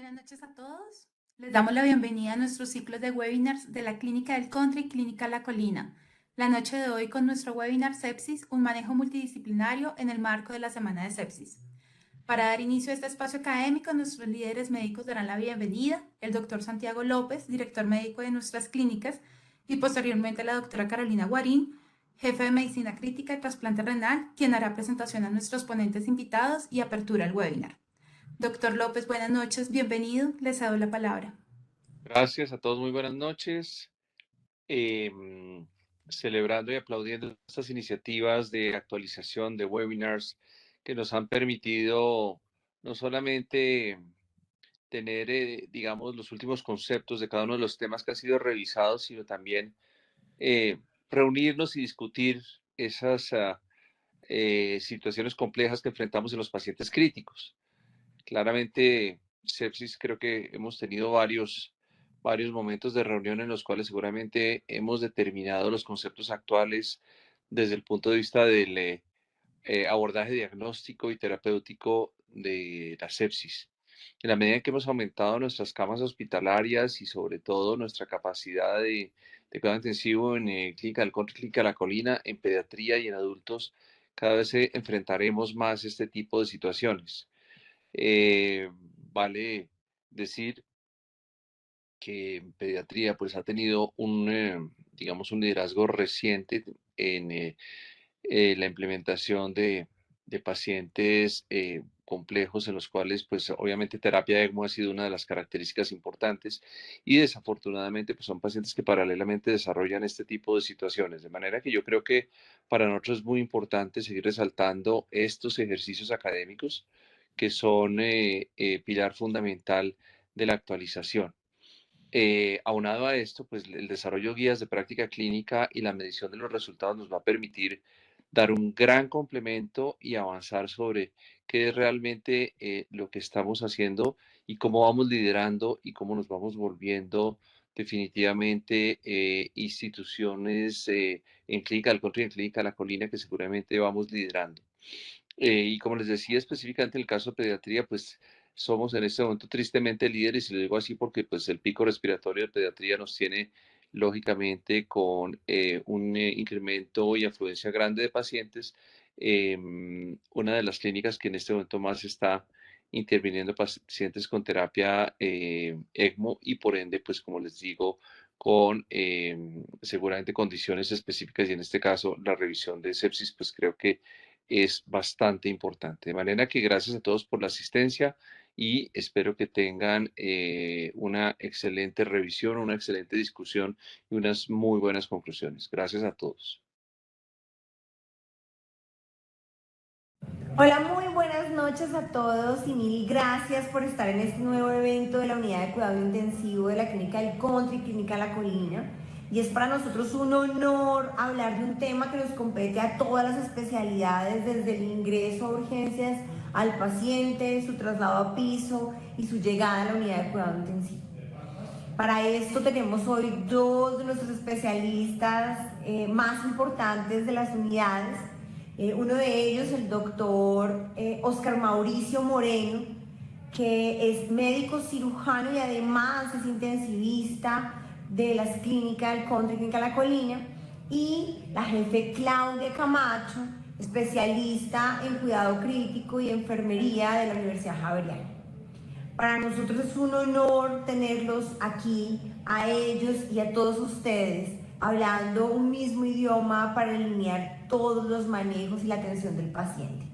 Buenas noches a todos. Les damos la bienvenida a nuestro ciclo de webinars de la Clínica del Country y Clínica La Colina. La noche de hoy con nuestro webinar Sepsis, un manejo multidisciplinario en el marco de la Semana de Sepsis. Para dar inicio a este espacio académico, nuestros líderes médicos darán la bienvenida, el doctor Santiago López, director médico de nuestras clínicas, y posteriormente la doctora Carolina Guarín, jefe de medicina crítica y trasplante renal, quien hará presentación a nuestros ponentes invitados y apertura al webinar. Doctor López, buenas noches, bienvenido, les cedo la palabra. Gracias a todos, muy buenas noches. Celebrando y aplaudiendo estas iniciativas de actualización de webinars que nos han permitido no solamente tener, digamos, los últimos conceptos de cada uno de los temas que han sido revisados, sino también reunirnos y discutir esas situaciones complejas que enfrentamos en los pacientes críticos. Claramente, sepsis, creo que hemos tenido varios momentos de reunión en los cuales seguramente hemos determinado los conceptos actuales desde el punto de vista del abordaje diagnóstico y terapéutico de la sepsis. En la medida en que hemos aumentado nuestras camas hospitalarias y sobre todo nuestra capacidad de cuidado intensivo en clínica del Country, clínica La Colina, en pediatría y en adultos, cada vez enfrentaremos más este tipo de situaciones. Vale decir que en pediatría pues ha tenido digamos, un liderazgo reciente en la implementación de pacientes complejos en los cuales pues obviamente terapia ECMO ha sido una de las características importantes y desafortunadamente pues son pacientes que paralelamente desarrollan este tipo de situaciones. De manera que yo creo que para nosotros es muy importante seguir resaltando estos ejercicios académicos que son pilar fundamental de la actualización. Aunado a esto, pues el desarrollo de guías de práctica clínica y la medición de los resultados nos va a permitir dar un gran complemento y avanzar sobre qué es realmente lo que estamos haciendo y cómo vamos liderando y cómo nos vamos volviendo definitivamente instituciones en Clínica del Country y en Clínica La Colina que seguramente vamos liderando. Y como les decía específicamente en el caso de pediatría, pues somos en este momento tristemente líderes, y lo digo así porque pues el pico respiratorio de pediatría nos tiene lógicamente con un incremento y afluencia grande de pacientes. Una de las clínicas que en este momento más está interviniendo pacientes con terapia ECMO y por ende, pues como les digo, con seguramente condiciones específicas y en este caso la revisión de sepsis, pues creo que es bastante importante. De manera que gracias a todos por la asistencia y espero que tengan una excelente revisión, una excelente discusión y unas muy buenas conclusiones. Gracias a todos. Hola, muy buenas noches a todos y mil gracias por estar en este nuevo evento de la Unidad de Cuidado Intensivo de la Clínica del Country, Clínica La Colina. Y es para nosotros un honor hablar de un tema que nos compete a todas las especialidades, desde el ingreso a urgencias al paciente, su traslado a piso y su llegada a la Unidad de Cuidado Intensivo. Para esto tenemos hoy dos de nuestros especialistas más importantes de las unidades. Uno de ellos, el doctor Oscar Mauricio Moreno, que es médico cirujano y además es intensivista de las clínicas del Country, Clínica La Colina, y la jefe Claudia Camacho, especialista en cuidado crítico y enfermería de la Universidad Javeriana. Para nosotros es un honor tenerlos aquí, a ellos y a todos ustedes, hablando un mismo idioma para alinear todos los manejos y la atención del paciente.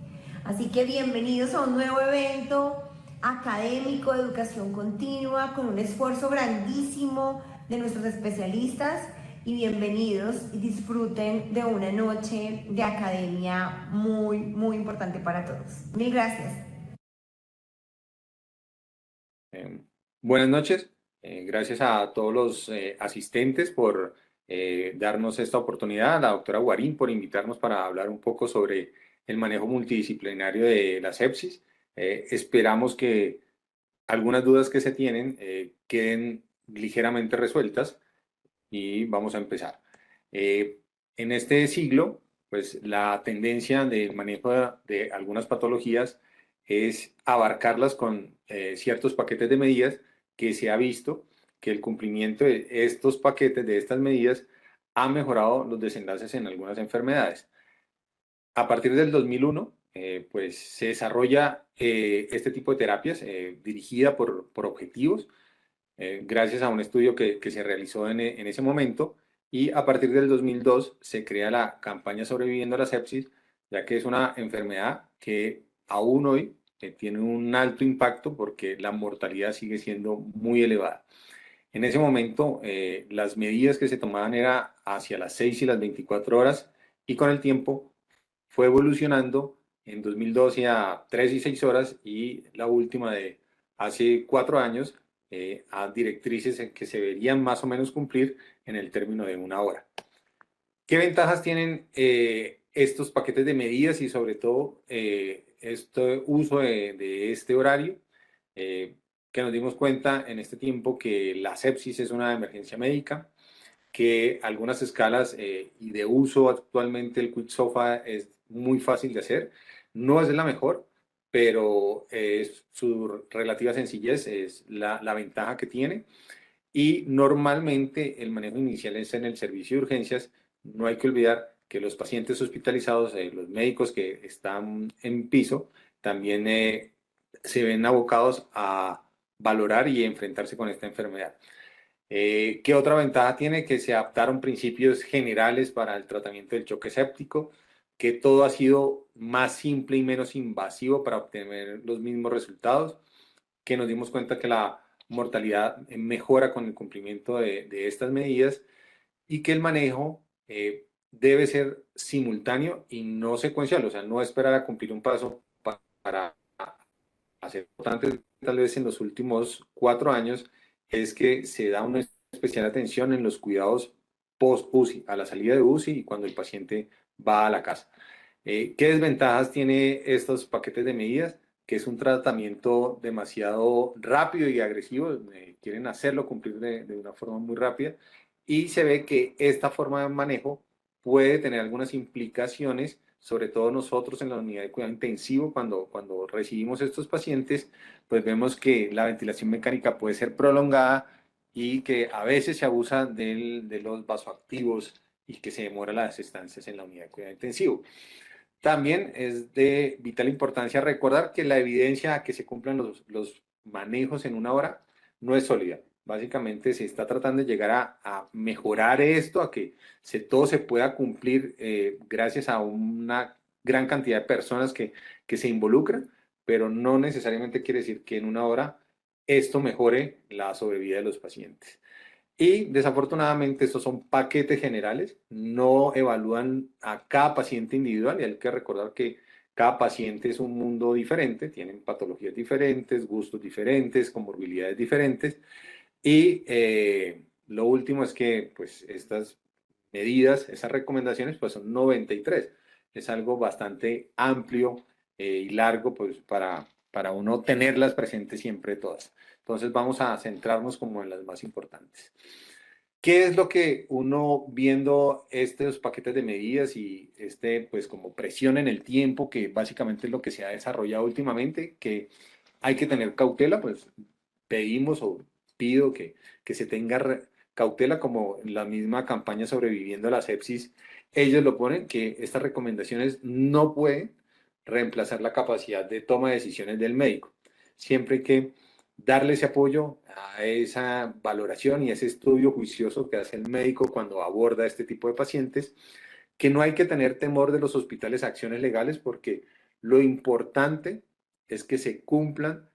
Así que bienvenidos a un nuevo evento académico de educación continua con un esfuerzo grandísimo de nuestros especialistas y bienvenidos y disfruten de una noche de academia muy importante para todos. Mil gracias. Buenas noches, gracias a todos los asistentes por darnos esta oportunidad, a la doctora Guarín por invitarnos para hablar un poco sobre el manejo multidisciplinario de la sepsis. Esperamos que algunas dudas que se tienen queden ligeramente resueltas y vamos a empezar. En este siglo, pues la tendencia del manejo de algunas patologías es abarcarlas con ciertos paquetes de medidas que se ha visto que el cumplimiento de estos paquetes, de estas medidas, ha mejorado los desenlaces en algunas enfermedades. A partir del 2001, pues se desarrolla este tipo de terapias dirigida por objetivos, gracias a un estudio que se realizó en ese momento, y a partir del 2002 se crea la campaña Sobreviviendo a la Sepsis, ya que es una enfermedad que aún hoy tiene un alto impacto porque la mortalidad sigue siendo muy elevada. En ese momento, las medidas que se tomaban era hacia las 6 y las 24 horas, y con el tiempo fue evolucionando en 2012 a 3 y 6 horas, y la última de hace 4 años a directrices en que se deberían más o menos cumplir en el término de 1 hora. ¿Qué ventajas tienen estos paquetes de medidas y sobre todo este uso de este horario? Que nos dimos cuenta en este tiempo que la sepsis es una emergencia médica, que algunas escalas y de uso actualmente el Quick SOFA es muy fácil de hacer. No es la mejor, pero su relativa sencillez es la ventaja que tiene. Y normalmente el manejo inicial es en el servicio de urgencias. No hay que olvidar que los pacientes hospitalizados, los médicos que están en piso, también se ven abocados a valorar y enfrentarse con esta enfermedad. ¿Qué otra ventaja tiene? Que se adaptaron principios generales para el tratamiento del choque séptico, que todo ha sido más simple y menos invasivo para obtener los mismos resultados, que nos dimos cuenta que la mortalidad mejora con el cumplimiento de estas medidas, y que el manejo debe ser simultáneo y no secuencial, o sea, no esperar a cumplir un paso para hacer. Importante, tal vez en los últimos 4 años, es que se da una especial atención en los cuidados post-UCI, a la salida de UCI y cuando el paciente va a la casa. ¿Qué desventajas tiene estos paquetes de medidas? Que es un tratamiento demasiado rápido y agresivo, quieren hacerlo cumplir de una forma muy rápida, y se ve que esta forma de manejo puede tener algunas implicaciones, sobre todo nosotros en la unidad de cuidado intensivo, cuando recibimos estos pacientes, pues vemos que la ventilación mecánica puede ser prolongada y que a veces se abusa de los vasoactivos y que se demora las estancias en la unidad de cuidado intensivo. También es de vital importancia recordar que la evidencia a que se cumplan los manejos en 1 hora no es sólida. Básicamente se está tratando de llegar a mejorar esto, a que todo se pueda cumplir gracias a una gran cantidad de personas que se involucran, pero no necesariamente quiere decir que en 1 hora esto mejore la sobrevida de los pacientes. Y desafortunadamente estos son paquetes generales, no evalúan a cada paciente individual, y hay que recordar que cada paciente es un mundo diferente, tienen patologías diferentes, gustos diferentes, comorbilidades diferentes, y lo último es que pues estas medidas, esas recomendaciones pues son 93, es algo bastante amplio y largo pues para uno tenerlas presentes siempre todas. Entonces vamos a centrarnos como en las más importantes. ¿Qué es lo que uno, viendo estos paquetes de medidas y pues como presión en el tiempo, que básicamente es lo que se ha desarrollado últimamente, que hay que tener cautela? Pues pedimos o pido que se tenga cautela, como la misma campaña Sobreviviendo a la Sepsis, ellos lo ponen, que estas recomendaciones no pueden reemplazar la capacidad de toma de decisiones del médico. Siempre hay que darle ese apoyo a esa valoración y ese estudio juicioso que hace el médico cuando aborda este tipo de pacientes, que no hay que tener temor de los hospitales a acciones legales, porque lo importante es que se cumplan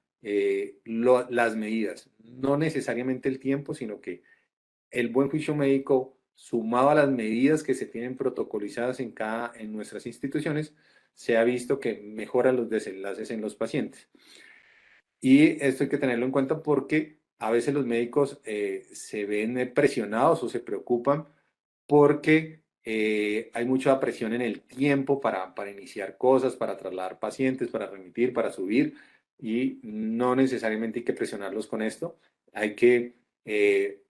las medidas, no necesariamente el tiempo, sino que el buen juicio médico, sumado a las medidas que se tienen protocolizadas en nuestras instituciones, se ha visto que mejora los desenlaces en los pacientes. Y esto hay que tenerlo en cuenta porque a veces los médicos se ven presionados o se preocupan porque hay mucha presión en el tiempo para iniciar cosas, para trasladar pacientes, para remitir, para subir, y no necesariamente hay que presionarlos con esto. Hay que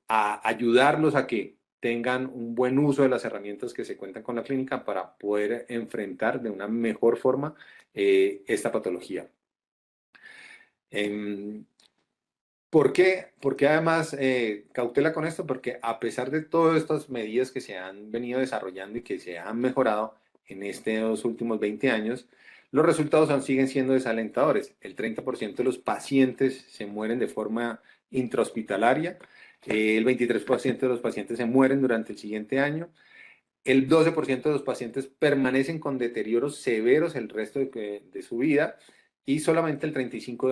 ayudarlos a que tengan un buen uso de las herramientas que se cuentan con la clínica para poder enfrentar de una mejor forma esta patología. ¿Por qué? Porque además cautela con esto, porque a pesar de todas estas medidas que se han venido desarrollando y que se han mejorado en estos últimos 20 años, los resultados aún siguen siendo desalentadores. El 30% de los pacientes se mueren de forma intrahospitalaria, el 23% de los pacientes se mueren durante el siguiente año, el 12% de los pacientes permanecen con deterioros severos el resto de su vida y solamente el 35%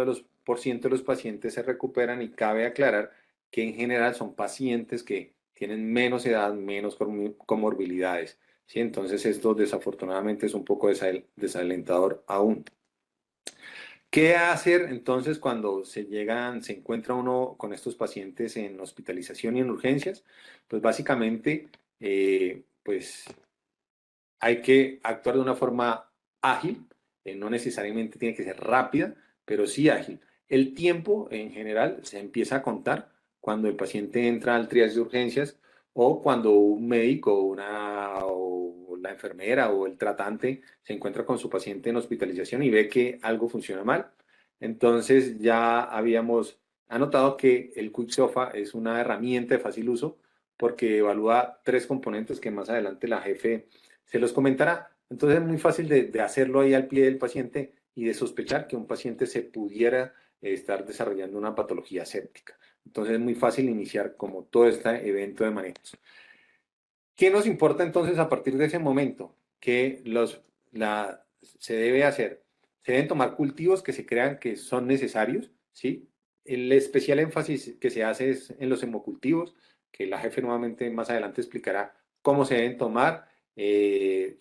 de los pacientes se recuperan, y cabe aclarar que en general son pacientes que tienen menos edad, menos comorbilidades, ¿sí? Entonces esto desafortunadamente es un poco desalentador aún. ¿Qué hacer entonces cuando se encuentra uno con estos pacientes en hospitalización y en urgencias? Pues básicamente, pues hay que actuar de una forma ágil, no necesariamente tiene que ser rápida, pero sí ágil. El tiempo en general se empieza a contar cuando el paciente entra al triage de urgencias o cuando un médico o la enfermera o el tratante se encuentra con su paciente en hospitalización y ve que algo funciona mal. Entonces ya habíamos anotado que el QuickSOFA es una herramienta de fácil uso porque evalúa 3 componentes que más adelante la jefe se los comentará. Entonces es muy fácil de hacerlo ahí al pie del paciente y de sospechar que un paciente se pudiera estar desarrollando una patología séptica. Entonces es muy fácil iniciar como todo este evento de manejos. ¿Qué nos importa entonces a partir de ese momento? Que se debe hacer. Se deben tomar cultivos que se crean que son necesarios, ¿sí? El especial énfasis que se hace es en los hemocultivos, que la jefe nuevamente más adelante explicará cómo se deben tomar, el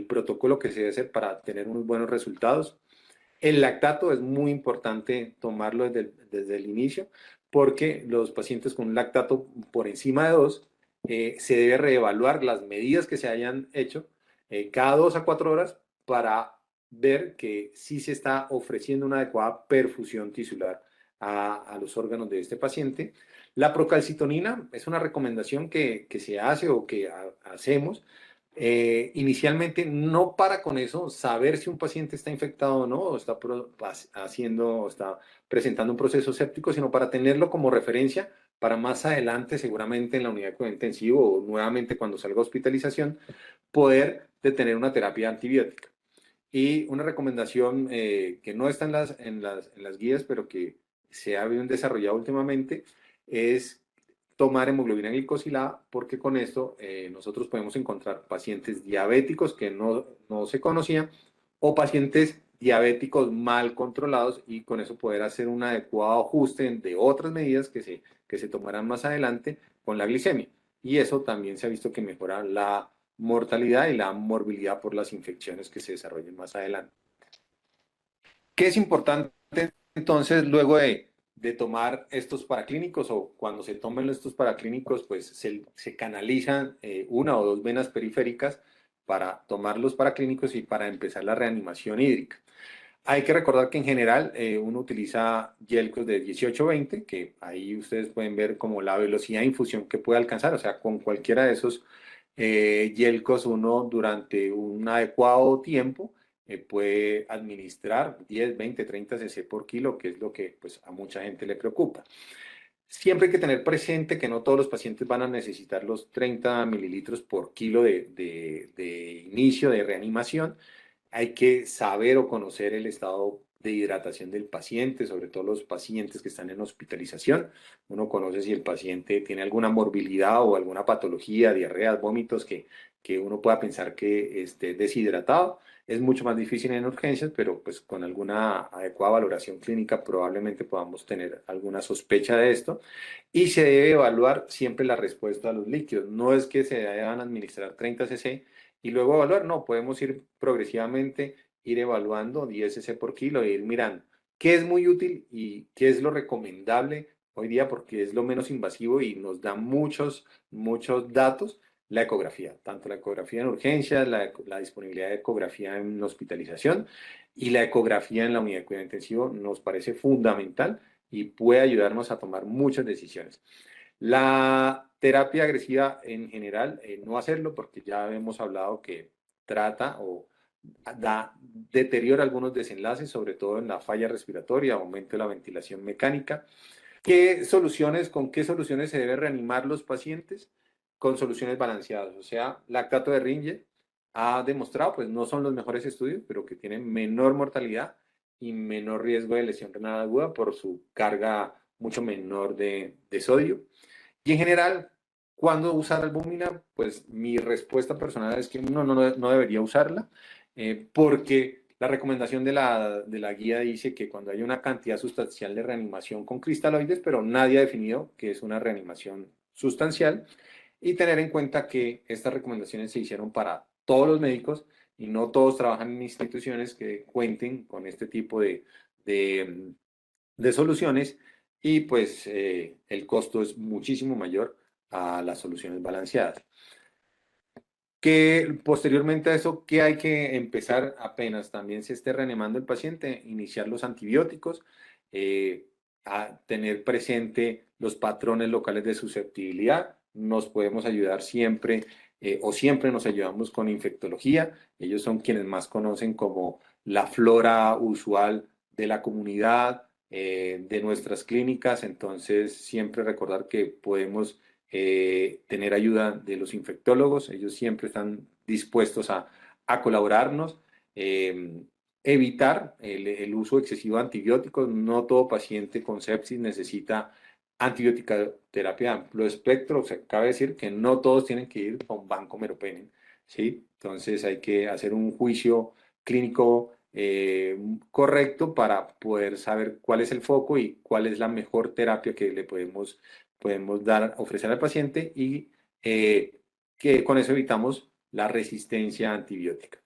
protocolo que se debe hacer para tener unos buenos resultados. El lactato es muy importante tomarlo desde el inicio, porque los pacientes con un lactato por encima de 2, se debe reevaluar las medidas que se hayan hecho cada 2 a 4 horas para ver que sí se está ofreciendo una adecuada perfusión tisular a los órganos de este paciente. La procalcitonina es una recomendación que se hace o que hacemos. Inicialmente no para con eso saber si un paciente está infectado o no, o está está presentando un proceso séptico, sino para tenerlo como referencia para más adelante, seguramente en la unidad de cuidado intensivo o nuevamente cuando salga hospitalización, poder detener una terapia antibiótica. Y una recomendación que no está en las guías, pero que se ha desarrollado últimamente, es tomar hemoglobina glicosilada, porque con esto nosotros podemos encontrar pacientes diabéticos que no se conocían o pacientes diabéticos mal controlados, y con eso poder hacer un adecuado ajuste de otras medidas que se tomarán más adelante con la glicemia. Y eso también se ha visto que mejora la mortalidad y la morbilidad por las infecciones que se desarrollen más adelante. ¿Qué es importante entonces luego de tomar estos paraclínicos, o cuando se tomen estos paraclínicos, pues se canalizan una o dos venas periféricas para tomar los paraclínicos y para empezar la reanimación hídrica? Hay que recordar que en general uno utiliza Yelcos de 18-20, que ahí ustedes pueden ver como la velocidad de infusión que puede alcanzar, o sea, con cualquiera de esos Yelcos uno durante un adecuado tiempo puede administrar 10, 20, 30 cc por kilo, que es lo que pues, a mucha gente le preocupa. Siempre hay que tener presente que no todos los pacientes van a necesitar los 30 mililitros por kilo de inicio de reanimación. Hay que saber o conocer el estado de hidratación del paciente, sobre todo los pacientes que están en hospitalización. Uno conoce si el paciente tiene alguna morbilidad o alguna patología, diarreas, vómitos, que uno pueda pensar que esté deshidratado. Es mucho más difícil en urgencias, pero pues con alguna adecuada valoración clínica probablemente podamos tener alguna sospecha de esto. Y se debe evaluar siempre la respuesta a los líquidos. No es que se deban administrar 30 cc y luego evaluar, no, podemos ir progresivamente, ir evaluando 10 cc por kilo e ir mirando qué es muy útil y qué es lo recomendable hoy día, porque es lo menos invasivo y nos da muchos datos. La ecografía, tanto la ecografía en urgencias, la disponibilidad de ecografía en hospitalización y la ecografía en la unidad de cuidado intensivo nos parece fundamental y puede ayudarnos a tomar muchas decisiones. La terapia agresiva en general, no hacerlo, porque ya hemos hablado que trata deteriora algunos desenlaces, sobre todo en la falla respiratoria, aumento de la ventilación mecánica. ¿Con qué soluciones se debe reanimar los pacientes? Con soluciones balanceadas, o sea, lactato de Ringe ha demostrado, pues no son los mejores estudios, pero que tienen menor mortalidad y menor riesgo de lesión renal aguda por su carga mucho menor de sodio. Y en general, ¿cuándo usar albúmina? Pues mi respuesta personal es que no debería usarla, porque la recomendación de la guía dice que cuando hay una cantidad sustancial de reanimación con cristaloides, pero nadie ha definido que es una reanimación sustancial, y tener en cuenta que estas recomendaciones se hicieron para todos los médicos y no todos trabajan en instituciones que cuenten con este tipo de soluciones, y pues el costo es muchísimo mayor a las soluciones balanceadas. Que posteriormente a eso, ¿qué hay que empezar apenas también se esté reanimando el paciente? Iniciar los antibióticos, a tener presente los patrones locales de susceptibilidad. Nos podemos ayudar siempre o siempre nos ayudamos con infectología. Ellos son quienes más conocen como la flora usual de la comunidad, de nuestras clínicas. Entonces, siempre recordar que podemos tener ayuda de los infectólogos. Ellos siempre están dispuestos a colaborarnos. Evitar el uso excesivo de antibióticos. No todo paciente con sepsis necesita antibioticoterapia de amplio espectro. O sea, cabe decir que no todos tienen que ir con Vancomeropenem, ¿sí? Entonces hay que hacer un juicio clínico correcto para poder saber cuál es el foco y cuál es la mejor terapia que le podemos ofrecer al paciente, y que con eso evitamos la resistencia antibiótica.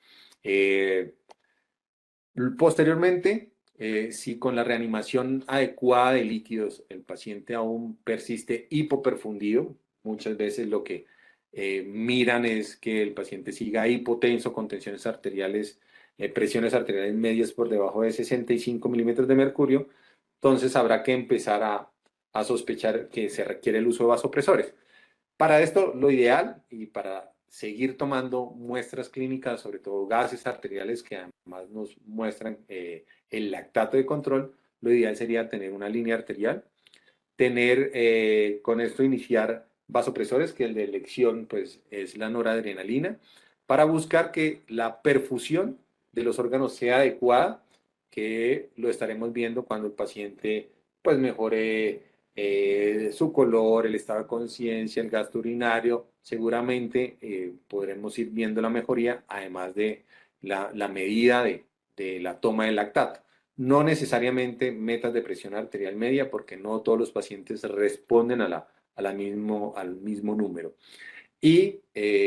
Posteriormente, si con la reanimación adecuada de líquidos el paciente aún persiste hipoperfundido, muchas veces lo que miran es que el paciente siga hipotenso con tensiones arteriales, presiones arteriales medias por debajo de 65 milímetros de mercurio, entonces habrá que empezar a sospechar que se requiere el uso de vasopresores. Para esto, lo ideal, y para seguir tomando muestras clínicas, sobre todo gases arteriales que además nos muestran el lactato de control, lo ideal sería tener una línea arterial, con esto iniciar vasopresores, que el de elección pues es la noradrenalina, para buscar que la perfusión de los órganos sea adecuada, que lo estaremos viendo cuando el paciente pues mejore su color, el estado de conciencia, el gasto urinario. Seguramente podremos ir viendo la mejoría, además de la medida de la toma del lactato. No necesariamente metas de presión arterial media, porque no todos los pacientes responden al mismo número. Y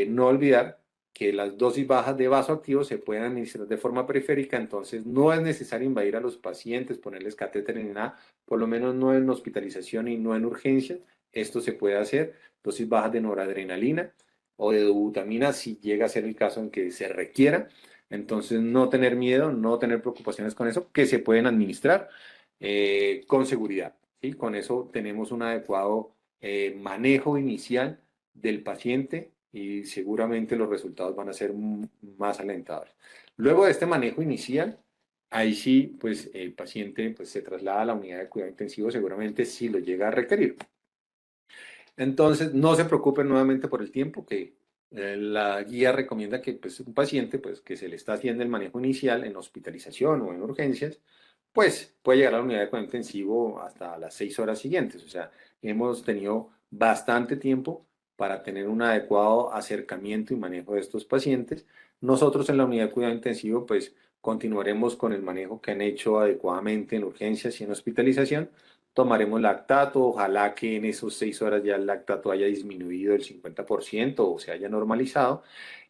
no olvidar que las dosis bajas de vasoactivo se pueden administrar de forma periférica, entonces no es necesario invadir a los pacientes, ponerles catéter ni nada, por lo menos no en hospitalización y no en urgencias. Esto se puede hacer, dosis bajas de noradrenalina o de dobutamina si llega a ser el caso en que se requiera. Entonces, no tener miedo, no tener preocupaciones con eso, que se pueden administrar con seguridad, ¿sí? Con eso tenemos un adecuado manejo inicial del paciente y seguramente los resultados van a ser más alentadores. Luego de este manejo inicial, ahí sí, pues el paciente pues, se traslada a la unidad de cuidado intensivo, seguramente si lo llega a requerir. Entonces, no se preocupen nuevamente por el tiempo, que la guía recomienda que pues, un paciente pues, que se le está haciendo el manejo inicial en hospitalización o en urgencias, pues puede llegar a la unidad de cuidado intensivo hasta las 6 horas siguientes. O sea, hemos tenido bastante tiempo para tener un adecuado acercamiento y manejo de estos pacientes. Nosotros en la unidad de cuidado intensivo, pues continuaremos con el manejo que han hecho adecuadamente en urgencias y en hospitalización. Tomaremos lactato, ojalá que en esos 6 horas ya el lactato haya disminuido el 50% o se haya normalizado.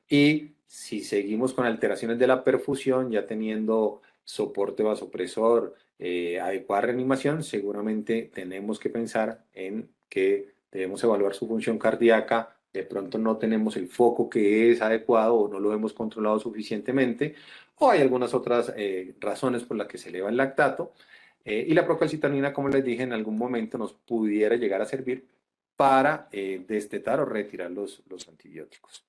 Y si seguimos con alteraciones de la perfusión, ya teniendo soporte vasopresor, adecuada reanimación, seguramente tenemos que pensar en que debemos evaluar su función cardíaca. De pronto no tenemos el foco que es adecuado o no lo hemos controlado suficientemente, o hay algunas otras razones por las que se eleva el lactato. Y la procalcitonina, como les dije, en algún momento nos pudiera llegar a servir para destetar o retirar los antibióticos.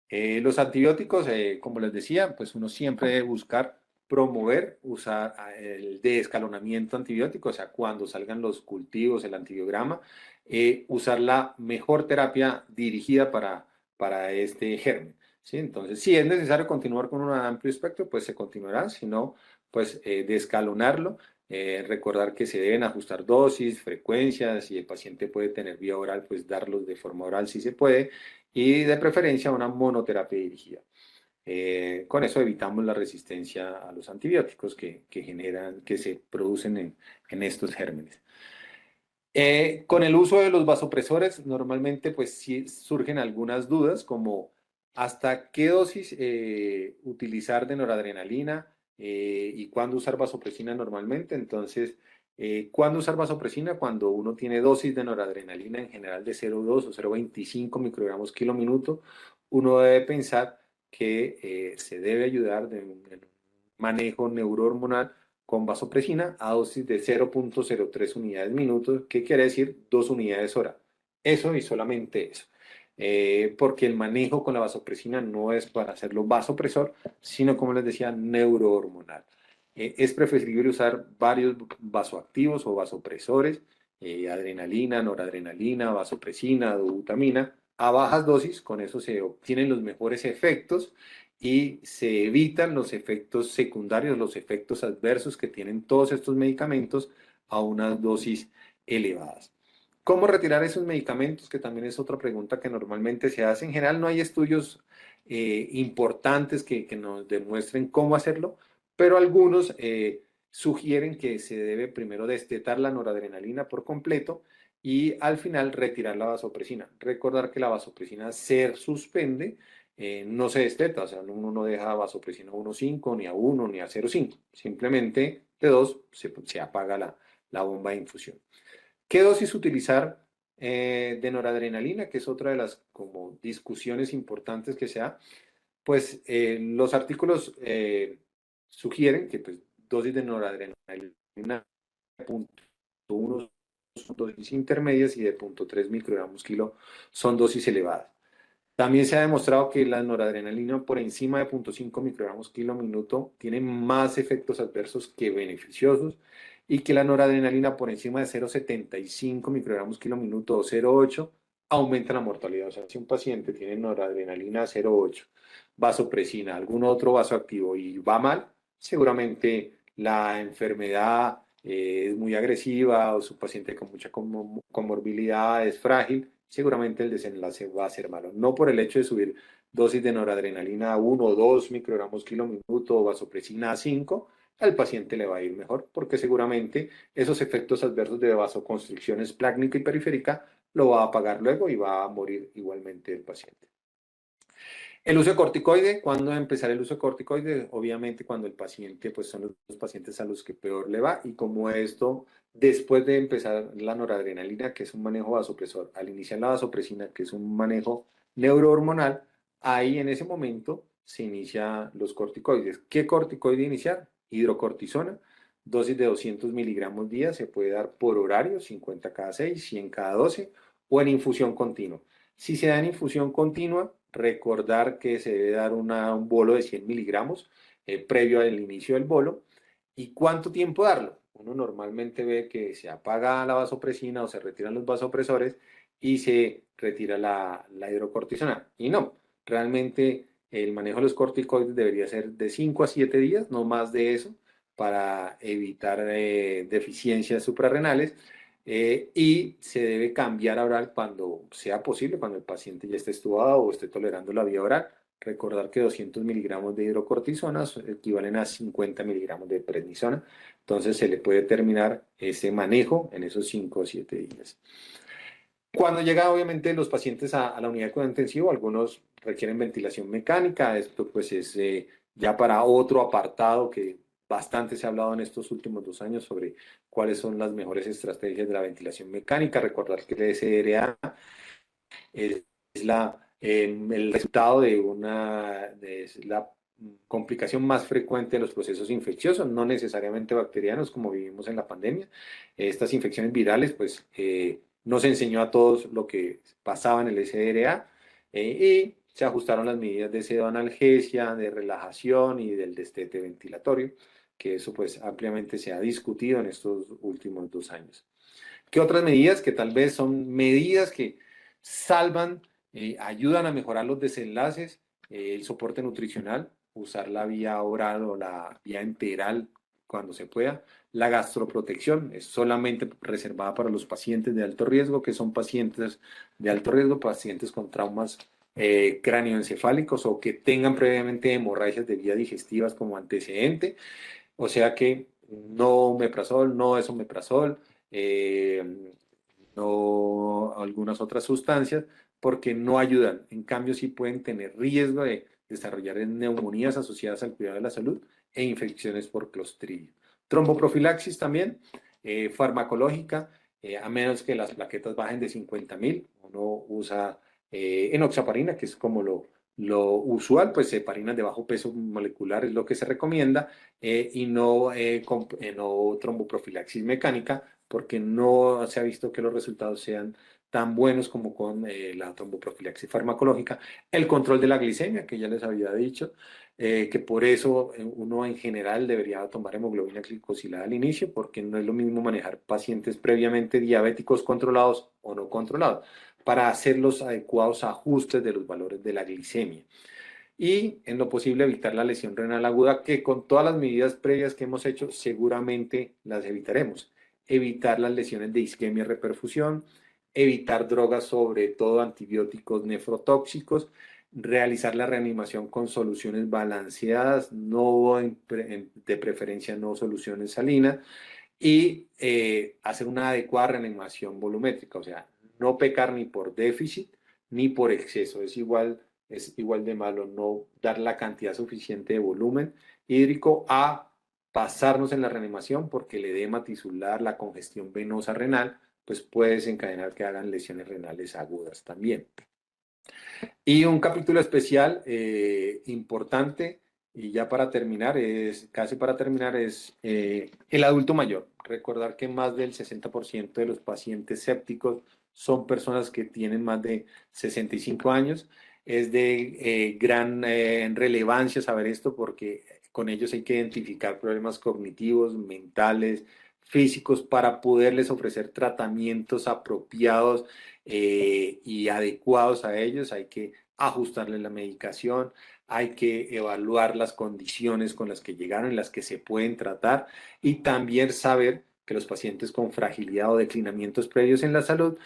Los antibióticos, como les decía, pues uno siempre debe buscar promover, usar el desescalonamiento antibiótico, o sea, cuando salgan los cultivos, el antibiograma, usar la mejor terapia dirigida para este germen. ¿Sí? Entonces, si es necesario continuar con un amplio espectro, pues se continuará, si no, pues descalonarlo, recordar que se deben ajustar dosis, frecuencias, si el paciente puede tener vía oral, pues darlos de forma oral si se puede, y de preferencia una monoterapia dirigida. Con eso evitamos la resistencia a los antibióticos que se producen en estos gérmenes. Con el uso de los vasopresores, normalmente pues sí surgen algunas dudas como hasta qué dosis utilizar de noradrenalina y cuándo usar vasopresina normalmente. Entonces, ¿cuándo usar vasopresina? Cuando uno tiene dosis de noradrenalina en general de 0,2 o 0,25 microgramos kilo minuto, uno debe pensar que se debe ayudar de un manejo neurohormonal con vasopresina a dosis de 0,03 unidades minuto, que quiere decir 2 unidades hora. Eso y solamente eso. Porque el manejo con la vasopresina no es para hacerlo vasopresor, sino, como les decía, neurohormonal. Es preferible usar varios vasoactivos o vasopresores, adrenalina, noradrenalina, vasopresina, dobutamina, a bajas dosis. Con eso se obtienen los mejores efectos y se evitan los efectos secundarios, los efectos adversos que tienen todos estos medicamentos a unas dosis elevadas. ¿Cómo retirar esos medicamentos? Que también es otra pregunta que normalmente se hace. En general no hay estudios importantes que nos demuestren cómo hacerlo, pero algunos sugieren que se debe primero destetar la noradrenalina por completo y al final retirar la vasopresina. Recordar que la vasopresina se suspende, no se desteta, o sea, uno no deja vasopresina 1,5, ni a 1, ni a 0,5. Simplemente de 2 se apaga la bomba de infusión. ¿Qué dosis utilizar de noradrenalina? Que es otra de las como discusiones importantes que se da. Pues los artículos sugieren que pues, dosis de noradrenalina de 0,1 son dosis intermedias y de 0,3 microgramos kilo son dosis elevadas. También se ha demostrado que la noradrenalina por encima de 0,5 microgramos kilo minuto tiene más efectos adversos que beneficiosos y que la noradrenalina por encima de 0,75 microgramos kilo minuto o 0,8 aumenta la mortalidad. O sea, si un paciente tiene noradrenalina 0,8, vasopresina, algún otro vasoactivo y va mal, seguramente la enfermedad es muy agresiva o su paciente con mucha comorbilidad es frágil, seguramente el desenlace va a ser malo. No por el hecho de subir dosis de noradrenalina a 1 o 2 microgramos kilo minuto o vasopresina a 5, al paciente le va a ir mejor, porque seguramente esos efectos adversos de vasoconstricción esplácnica y periférica lo va a pagar luego y va a morir igualmente el paciente. El uso de corticoide, ¿cuándo empezar el uso de corticoide? Obviamente cuando el paciente, pues son los pacientes a los que peor le va, y como esto, después de empezar la noradrenalina, que es un manejo vasopresor, al iniciar la vasopresina, que es un manejo neurohormonal, ahí en ese momento se inicia los corticoides. ¿Qué corticoide iniciar? Hidrocortisona, dosis de 200 miligramos día, se puede dar por horario, 50 cada 6, 100 cada 12, o en infusión continua. Si se da en infusión continua, recordar que se debe dar un bolo de 100 miligramos previo al inicio del bolo. ¿Y cuánto tiempo darlo? Uno normalmente ve que se apaga la vasopresina o se retiran los vasopresores y se retira la hidrocortisona. Y no, realmente el manejo de los corticoides debería ser de 5 a 7 días, no más de eso, para evitar deficiencias suprarrenales. Y se debe cambiar a oral cuando sea posible, cuando el paciente ya esté estubado o esté tolerando la vía oral. Recordar que 200 miligramos de hidrocortisona equivalen a 50 miligramos de prednisona. Entonces se le puede terminar ese manejo en esos 5 o 7 días. Cuando llega obviamente los pacientes a la unidad de cuidado intensivo, algunos requieren ventilación mecánica. Esto pues es ya para otro apartado que bastante se ha hablado en estos últimos 2 años sobre cuáles son las mejores estrategias de la ventilación mecánica. Recordar que el SDRA es el resultado de la complicación más frecuente de los procesos infecciosos, no necesariamente bacterianos como vivimos en la pandemia. Estas infecciones virales, pues, nos enseñó a todos lo que pasaba en el SDRA y se ajustaron las medidas de pseudoanalgesia, de relajación y del destete ventilatorio, que eso pues ampliamente se ha discutido en estos últimos 2 años. ¿Qué otras medidas? Que tal vez son medidas que salvan, ayudan a mejorar los desenlaces, el soporte nutricional, usar la vía oral o la vía enteral cuando se pueda. La gastroprotección es solamente reservada para los pacientes de alto riesgo, que son pacientes de alto riesgo, pacientes con traumas cráneoencefálicos o que tengan previamente hemorragias de vías digestivas como antecedente. O sea que no omeprazol, no es omeprazol, no algunas otras sustancias, porque no ayudan. En cambio, sí pueden tener riesgo de desarrollar neumonías asociadas al cuidado de la salud e infecciones por Clostridium. Tromboprofilaxis también, farmacológica, a menos que las plaquetas bajen de 50.000, uno usa enoxaparina, que es como lo usual, pues heparinas de bajo peso molecular es lo que se recomienda, y no tromboprofilaxis mecánica, porque no se ha visto que los resultados sean tan buenos como con la tromboprofilaxis farmacológica. El control de la glicemia, que ya les había dicho, que por eso uno en general debería tomar hemoglobina glicosilada al inicio, porque no es lo mismo manejar pacientes previamente diabéticos controlados o no controlados, para hacer los adecuados ajustes de los valores de la glicemia. Y en lo posible evitar la lesión renal aguda, que con todas las medidas previas que hemos hecho seguramente las evitaremos. Evitar las lesiones de isquemia y reperfusión, evitar drogas, sobre todo antibióticos nefrotóxicos, realizar la reanimación con soluciones balanceadas, de preferencia no soluciones salinas, y hacer una adecuada reanimación volumétrica, o sea, no pecar ni por déficit ni por exceso. Es igual de malo no dar la cantidad suficiente de volumen hídrico a pasarnos en la reanimación, porque el edema tisular, la congestión venosa renal, pues puede desencadenar que hagan lesiones renales agudas también. Y un capítulo especial importante, y ya para terminar, casi para terminar, es el adulto mayor. Recordar que más del 60% de los pacientes sépticos son personas que tienen más de 65 años. Es de gran relevancia saber esto, porque con ellos hay que identificar problemas cognitivos, mentales, físicos, para poderles ofrecer tratamientos apropiados y adecuados a ellos. Hay que ajustarles la medicación, hay que evaluar las condiciones con las que llegaron, en las que se pueden tratar, y también saber que los pacientes con fragilidad o declinamientos previos en la salud,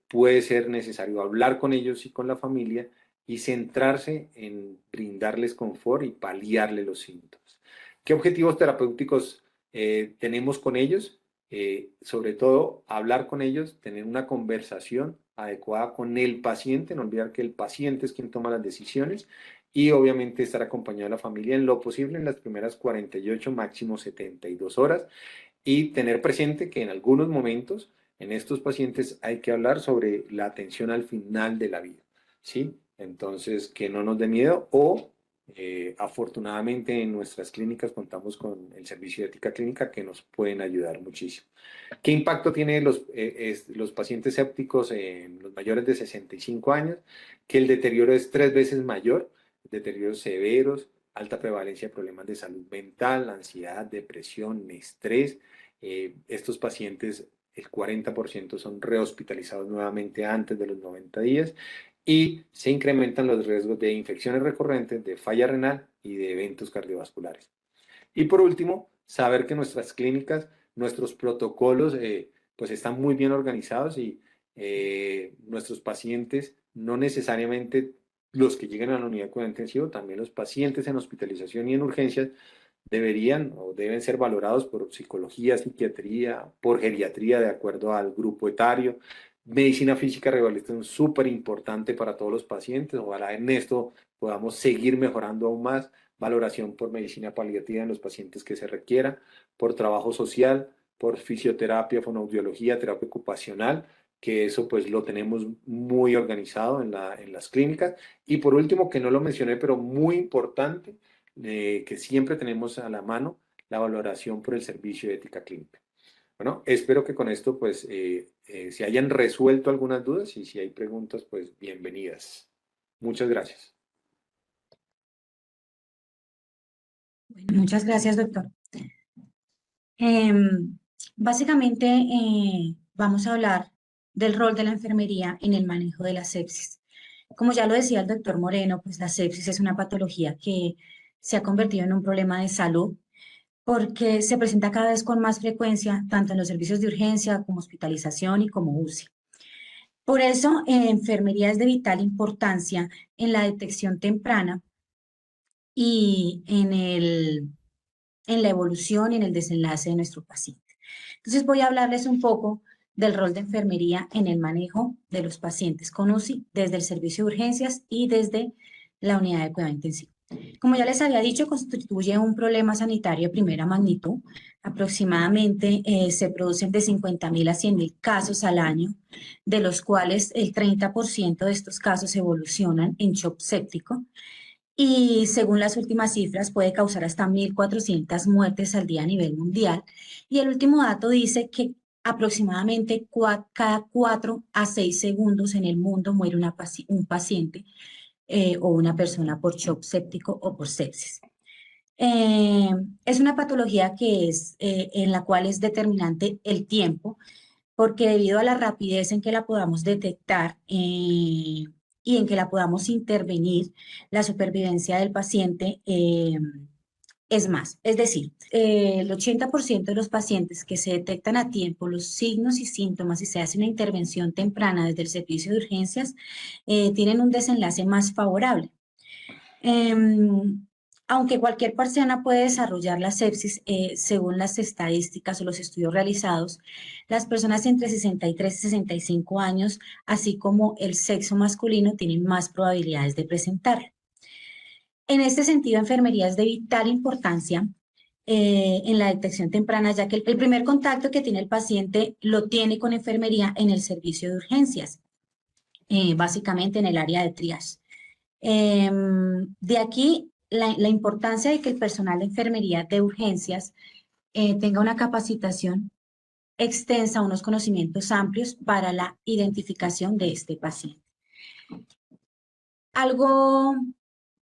puede ser necesario hablar con ellos y con la familia y centrarse en brindarles confort y paliarle los síntomas. ¿Qué objetivos terapéuticos tenemos con ellos? Sobre todo, hablar con ellos, tener una conversación adecuada con el paciente, no olvidar que el paciente es quien toma las decisiones, y obviamente estar acompañado de la familia en lo posible en las primeras 48, máximo 72 horas, y tener presente que en algunos momentos en estos pacientes hay que hablar sobre la atención al final de la vida, ¿sí? Entonces, que no nos dé miedo, o afortunadamente en nuestras clínicas contamos con el servicio de ética clínica, que nos pueden ayudar muchísimo. ¿Qué impacto tienen los pacientes sépticos en los mayores de 65 años? Que el deterioro es 3 veces mayor, deterioros severos, alta prevalencia de problemas de salud mental, ansiedad, depresión, estrés. Estos pacientes, el 40% son rehospitalizados nuevamente antes de los 90 días, y se incrementan los riesgos de infecciones recurrentes, de falla renal y de eventos cardiovasculares. Y por último, saber que nuestras clínicas, nuestros protocolos, pues están muy bien organizados, y nuestros pacientes, no necesariamente los que lleguen a la unidad de cuidado intensivo, también los pacientes en hospitalización y en urgencias deberían o deben ser valorados por psicología, psiquiatría, por geriatría, de acuerdo al grupo etario. Medicina física rehabilitación súper importante para todos los pacientes. Ojalá en esto podamos seguir mejorando aún más. Valoración por medicina paliativa en los pacientes que se requiera, por trabajo social, por fisioterapia, fonoaudiología, terapia ocupacional, que eso pues lo tenemos muy organizado en las clínicas. Y por último, que no lo mencioné, pero muy importante, que siempre tenemos a la mano, la valoración por el servicio de ética clínica. Bueno, espero que con esto pues se hayan resuelto algunas dudas, y si hay preguntas, pues bienvenidas. Muchas gracias. Bueno, muchas gracias, doctor. Básicamente, vamos a hablar del rol de la enfermería en el manejo de la sepsis. Como ya lo decía el doctor Moreno, pues la sepsis es una patología que se ha convertido en un problema de salud porque se presenta cada vez con más frecuencia, tanto en los servicios de urgencia como hospitalización y como UCI. Por eso, enfermería es de vital importancia en la detección temprana y en la evolución y en el desenlace de nuestro paciente. Entonces voy a hablarles un poco del rol de enfermería en el manejo de los pacientes con UCI desde el servicio de urgencias y desde la unidad de cuidado intensivo. Como ya les había dicho, constituye un problema sanitario de primera magnitud. Aproximadamente se producen de 50.000 a 100.000 casos al año, de los cuales el 30% de estos casos evolucionan en shock séptico y según las últimas cifras puede causar hasta 1.400 muertes al día a nivel mundial. Y el último dato dice que aproximadamente cada 4 a 6 segundos en el mundo muere un paciente o una persona por shock séptico o por sepsis. Es una patología en la cual es determinante el tiempo, porque debido a la rapidez en que la podamos detectar y en que la podamos intervenir, la supervivencia del paciente es más. Es decir, el 80% de los pacientes que se detectan a tiempo los signos y síntomas y se hace una intervención temprana desde el servicio de urgencias, tienen un desenlace más favorable. Aunque cualquier persona puede desarrollar la sepsis, según las estadísticas o los estudios realizados, las personas entre 63 y 65 años, así como el sexo masculino, tienen más probabilidades de presentarla. En este sentido, enfermería es de vital importancia en la detección temprana, ya que el primer contacto que tiene el paciente lo tiene con enfermería en el servicio de urgencias, básicamente en el área de triage. De aquí la importancia de que el personal de enfermería de urgencias tenga una capacitación extensa, unos conocimientos amplios para la identificación de este paciente. Algo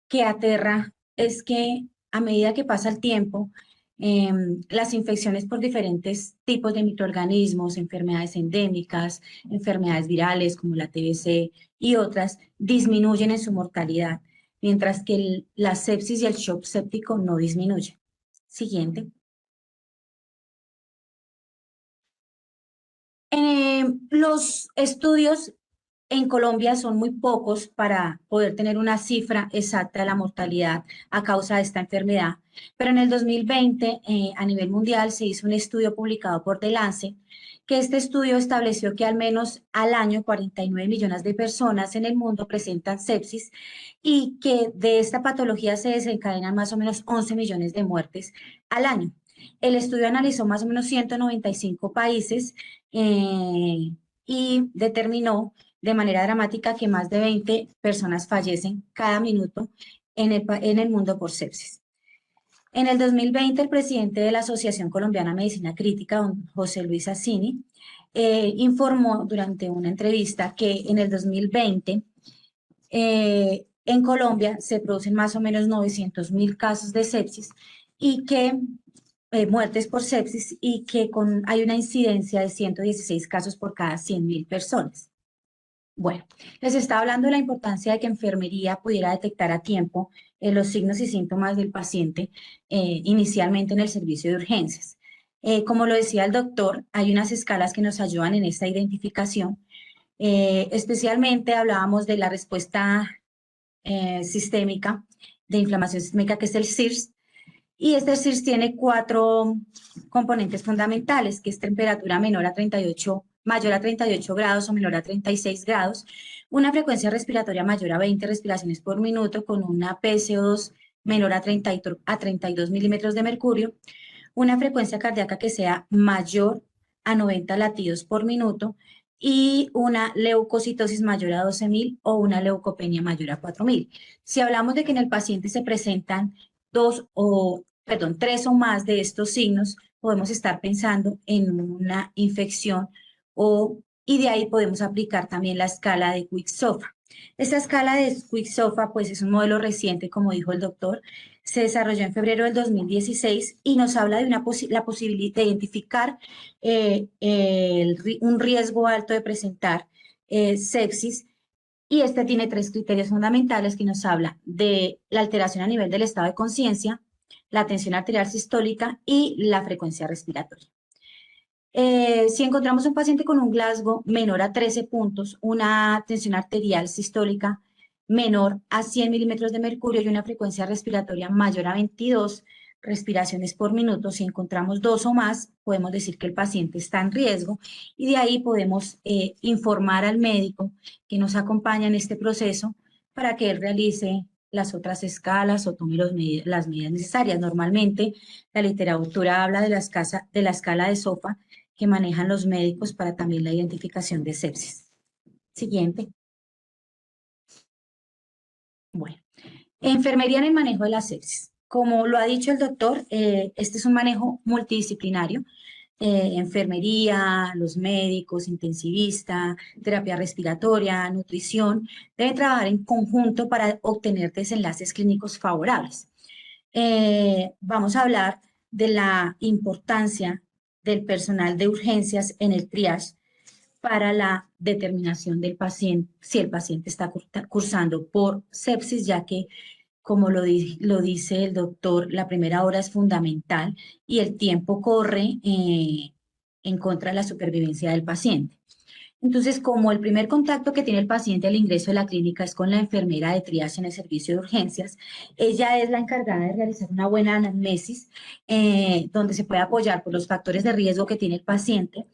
que aterra es que a medida que pasa el tiempo, las infecciones por diferentes tipos de microorganismos, enfermedades endémicas, enfermedades virales como la TBC y otras, disminuyen en su mortalidad, mientras que la sepsis y el shock séptico no disminuyen. Siguiente. Los estudios en Colombia son muy pocos para poder tener una cifra exacta de la mortalidad a causa de esta enfermedad, pero en el 2020 a nivel mundial se hizo un estudio publicado por The Lancet, que este estudio estableció que al menos al año 49 millones de personas en el mundo presentan sepsis y que de esta patología se desencadenan más o menos 11 millones de muertes al año. El estudio analizó más o menos 195 países y determinó de manera dramática que más de 20 personas fallecen cada minuto en el mundo por sepsis. En el 2020, el presidente de la Asociación Colombiana de Medicina Crítica, don José Luis Assini, informó durante una entrevista que en el 2020 en Colombia se producen más o menos 900.000 casos de sepsis y que muertes por sepsis y que hay una incidencia de 116 casos por cada 100.000 personas. Bueno, les estaba hablando de la importancia de que enfermería pudiera detectar a tiempo los signos y síntomas del paciente inicialmente en el servicio de urgencias. Como lo decía el doctor, hay unas escalas que nos ayudan en esta identificación. Especialmente hablábamos de la respuesta sistémica de inflamación sistémica, que es el SIRS, y este SIRS tiene 4 componentes fundamentales, que es temperatura mayor a 38 grados o menor a 36 grados, una frecuencia respiratoria mayor a 20 respiraciones por minuto con una PCO2 menor a 32 milímetros de mercurio, una frecuencia cardíaca que sea mayor a 90 latidos por minuto y una leucocitosis mayor a 12.000 o una leucopenia mayor a 4.000. Si hablamos de que en el paciente se presentan 3 o más de estos signos, podemos estar pensando en una infección y de ahí podemos aplicar también la escala de Quick-Sofra. Esta escala de Quick-SOFA pues es un modelo reciente, como dijo el doctor, se desarrolló en febrero del 2016 y nos habla de la posibilidad de identificar un riesgo alto de presentar sepsis, y este tiene 3 criterios fundamentales que nos habla de la alteración a nivel del estado de conciencia, la tensión arterial sistólica y la frecuencia respiratoria. Si encontramos un paciente con un Glasgow menor a 13 puntos, una tensión arterial sistólica menor a 100 milímetros de mercurio y una frecuencia respiratoria mayor a 22 respiraciones por minuto, si encontramos 2 o más, podemos decir que el paciente está en riesgo y de ahí podemos informar al médico que nos acompaña en este proceso para que él realice las otras escalas o tome las medidas necesarias. Normalmente la literatura habla de la escala de SOFA que manejan los médicos para también la identificación de sepsis. Siguiente. Bueno, enfermería en el manejo de la sepsis. Como lo ha dicho el doctor, este es un manejo multidisciplinario. Enfermería, los médicos, intensivista, terapia respiratoria, nutrición, deben trabajar en conjunto para obtener desenlaces clínicos favorables. Vamos a hablar de la importancia del personal de urgencias en el triage para la determinación del paciente, si el paciente está cursando por sepsis, ya que, como lo dice el doctor, la primera hora es fundamental y el tiempo corre en contra de la supervivencia del paciente. Entonces, como el primer contacto que tiene el paciente al ingreso de la clínica es con la enfermera de triaje en el servicio de urgencias, ella es la encargada de realizar una buena anamnesis donde se puede apoyar por los factores de riesgo que tiene el paciente,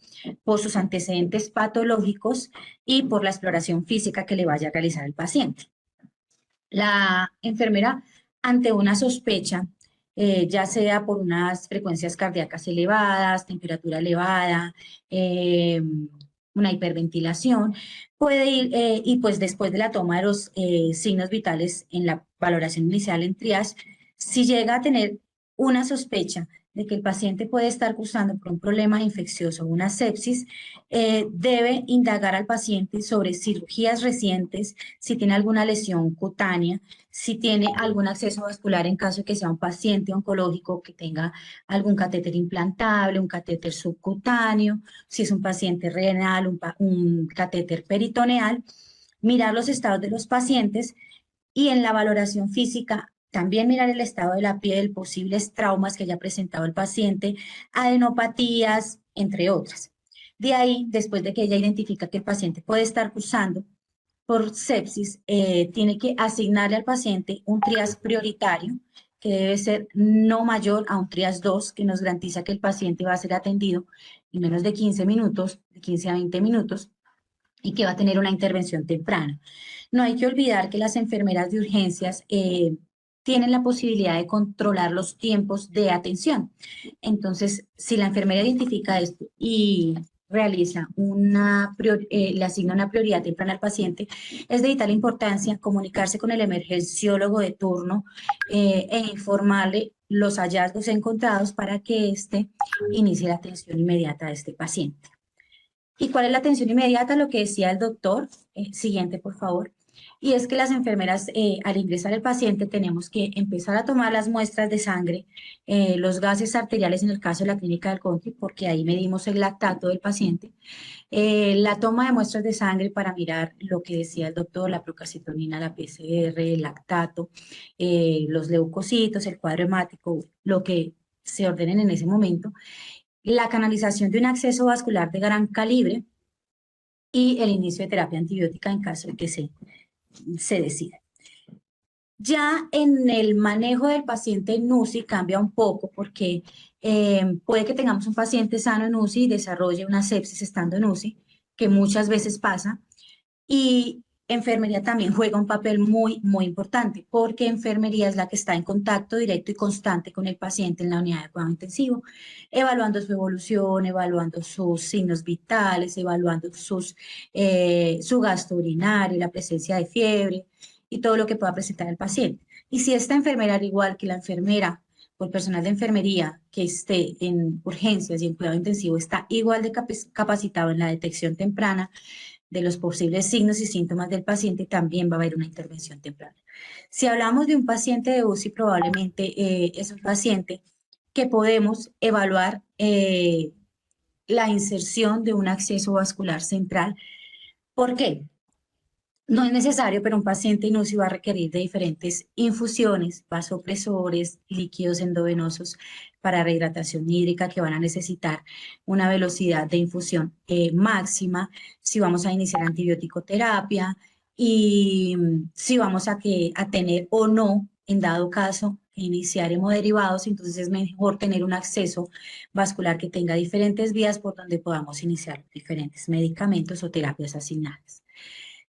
por sus antecedentes patológicos y por la exploración física que le vaya a realizar el paciente. La enfermera, ante una sospecha, ya sea por unas frecuencias cardíacas elevadas, temperatura elevada, una hiperventilación, puede ir, y pues después de la toma de los signos vitales en la valoración inicial en triage, si llega a tener una sospecha de que el paciente puede estar cursando por un problema infeccioso o una sepsis, debe indagar al paciente sobre cirugías recientes, si tiene alguna lesión cutánea, si tiene algún acceso vascular en caso de que sea un paciente oncológico que tenga algún catéter implantable, un catéter subcutáneo, si es un paciente renal, un catéter peritoneal, mirar los estados de los pacientes y en la valoración física también mirar el estado de la piel, posibles traumas que haya presentado el paciente, adenopatías, entre otras. De ahí, después de que ella identifica que el paciente puede estar cursando por sepsis, tiene que asignarle al paciente un triage prioritario que debe ser no mayor a un triage 2, que nos garantiza que el paciente va a ser atendido en menos de 15 minutos, de 15 a 20 minutos, y que va a tener una intervención temprana. No hay que olvidar que las enfermeras de urgencias tienen la posibilidad de controlar los tiempos de atención. Entonces, si la enfermera identifica esto y realiza le asigna una prioridad temprana al paciente, es de vital importancia comunicarse con el emergenciólogo de turno e informarle los hallazgos encontrados para que éste inicie la atención inmediata de este paciente. ¿Y cuál es la atención inmediata? Lo que decía el doctor. Siguiente, por favor. Y es que las enfermeras, al ingresar el paciente, tenemos que empezar a tomar las muestras de sangre, los gases arteriales en el caso de la clínica del country, porque ahí medimos el lactato del paciente, la toma de muestras de sangre para mirar lo que decía el doctor, la procalcitonina, la PCR, el lactato, los leucocitos, el cuadro hemático, lo que se ordenen en ese momento, la canalización de un acceso vascular de gran calibre y el inicio de terapia antibiótica en caso de que se decida. Ya en el manejo del paciente en UCI cambia un poco porque puede que tengamos un paciente sano en UCI y desarrolle una sepsis estando en UCI, que muchas veces pasa, y enfermería también juega un papel muy, muy importante, porque enfermería es la que está en contacto directo y constante con el paciente en la unidad de cuidado intensivo, evaluando su evolución, evaluando sus signos vitales, evaluando su gasto urinario, la presencia de fiebre y todo lo que pueda presentar el paciente. Y si esta enfermera, al igual que la enfermera o el personal de enfermería que esté en urgencias y en cuidado intensivo, está igual de capacitado en la detección temprana de los posibles signos y síntomas del paciente, también va a haber una intervención temprana. Si hablamos de un paciente de UCI, probablemente es un paciente que podemos evaluar la inserción de un acceso vascular central. ¿Por qué? No es necesario, pero un paciente en UCI va a requerir de diferentes infusiones, vasopresores, líquidos endovenosos para rehidratación hídrica que van a necesitar una velocidad de infusión máxima, si vamos a iniciar antibiótico terapia y si vamos a tener o no, en dado caso, iniciar hemoderivados, entonces es mejor tener un acceso vascular que tenga diferentes vías por donde podamos iniciar diferentes medicamentos o terapias asignadas.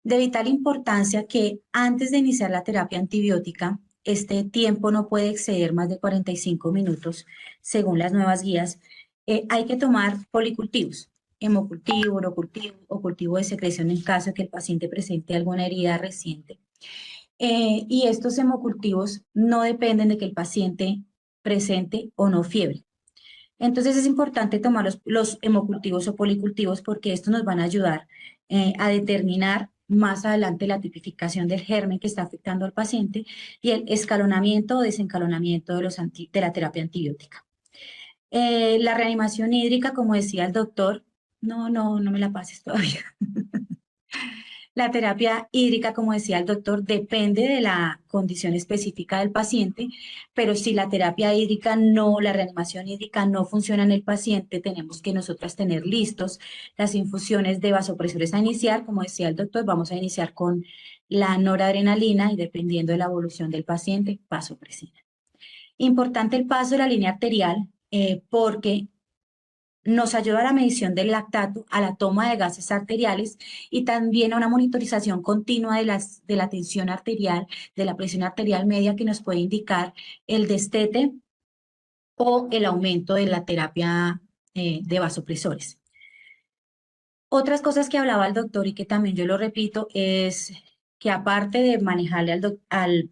De vital importancia que antes de iniciar la terapia antibiótica, este tiempo no puede exceder más de 45 minutos, según las nuevas guías. Hay que tomar policultivos, hemocultivo, urocultivo o cultivo de secreción en caso de que el paciente presente alguna herida reciente. Y estos hemocultivos no dependen de que el paciente presente o no fiebre. Entonces es importante tomar los hemocultivos o policultivos porque estos nos van a ayudar a determinar más adelante la tipificación del germen que está afectando al paciente y el escalonamiento o desencalonamiento de la terapia antibiótica. La reanimación hídrica, como decía el doctor, no me la pases todavía. La terapia hídrica, como decía el doctor, depende de la condición específica del paciente, pero si la terapia hídrica la reanimación hídrica no funciona en el paciente, tenemos que nosotras tener listos las infusiones de vasopresores a iniciar. Como decía el doctor, vamos a iniciar con la noradrenalina y dependiendo de la evolución del paciente, vasopresina. Importante el paso de la línea arterial porque nos ayuda a la medición del lactato, a la toma de gases arteriales y también a una monitorización continua de la tensión arterial, de la presión arterial media que nos puede indicar el destete o el aumento de la terapia de vasopresores. Otras cosas que hablaba el doctor y que también yo lo repito es que aparte de manejarle al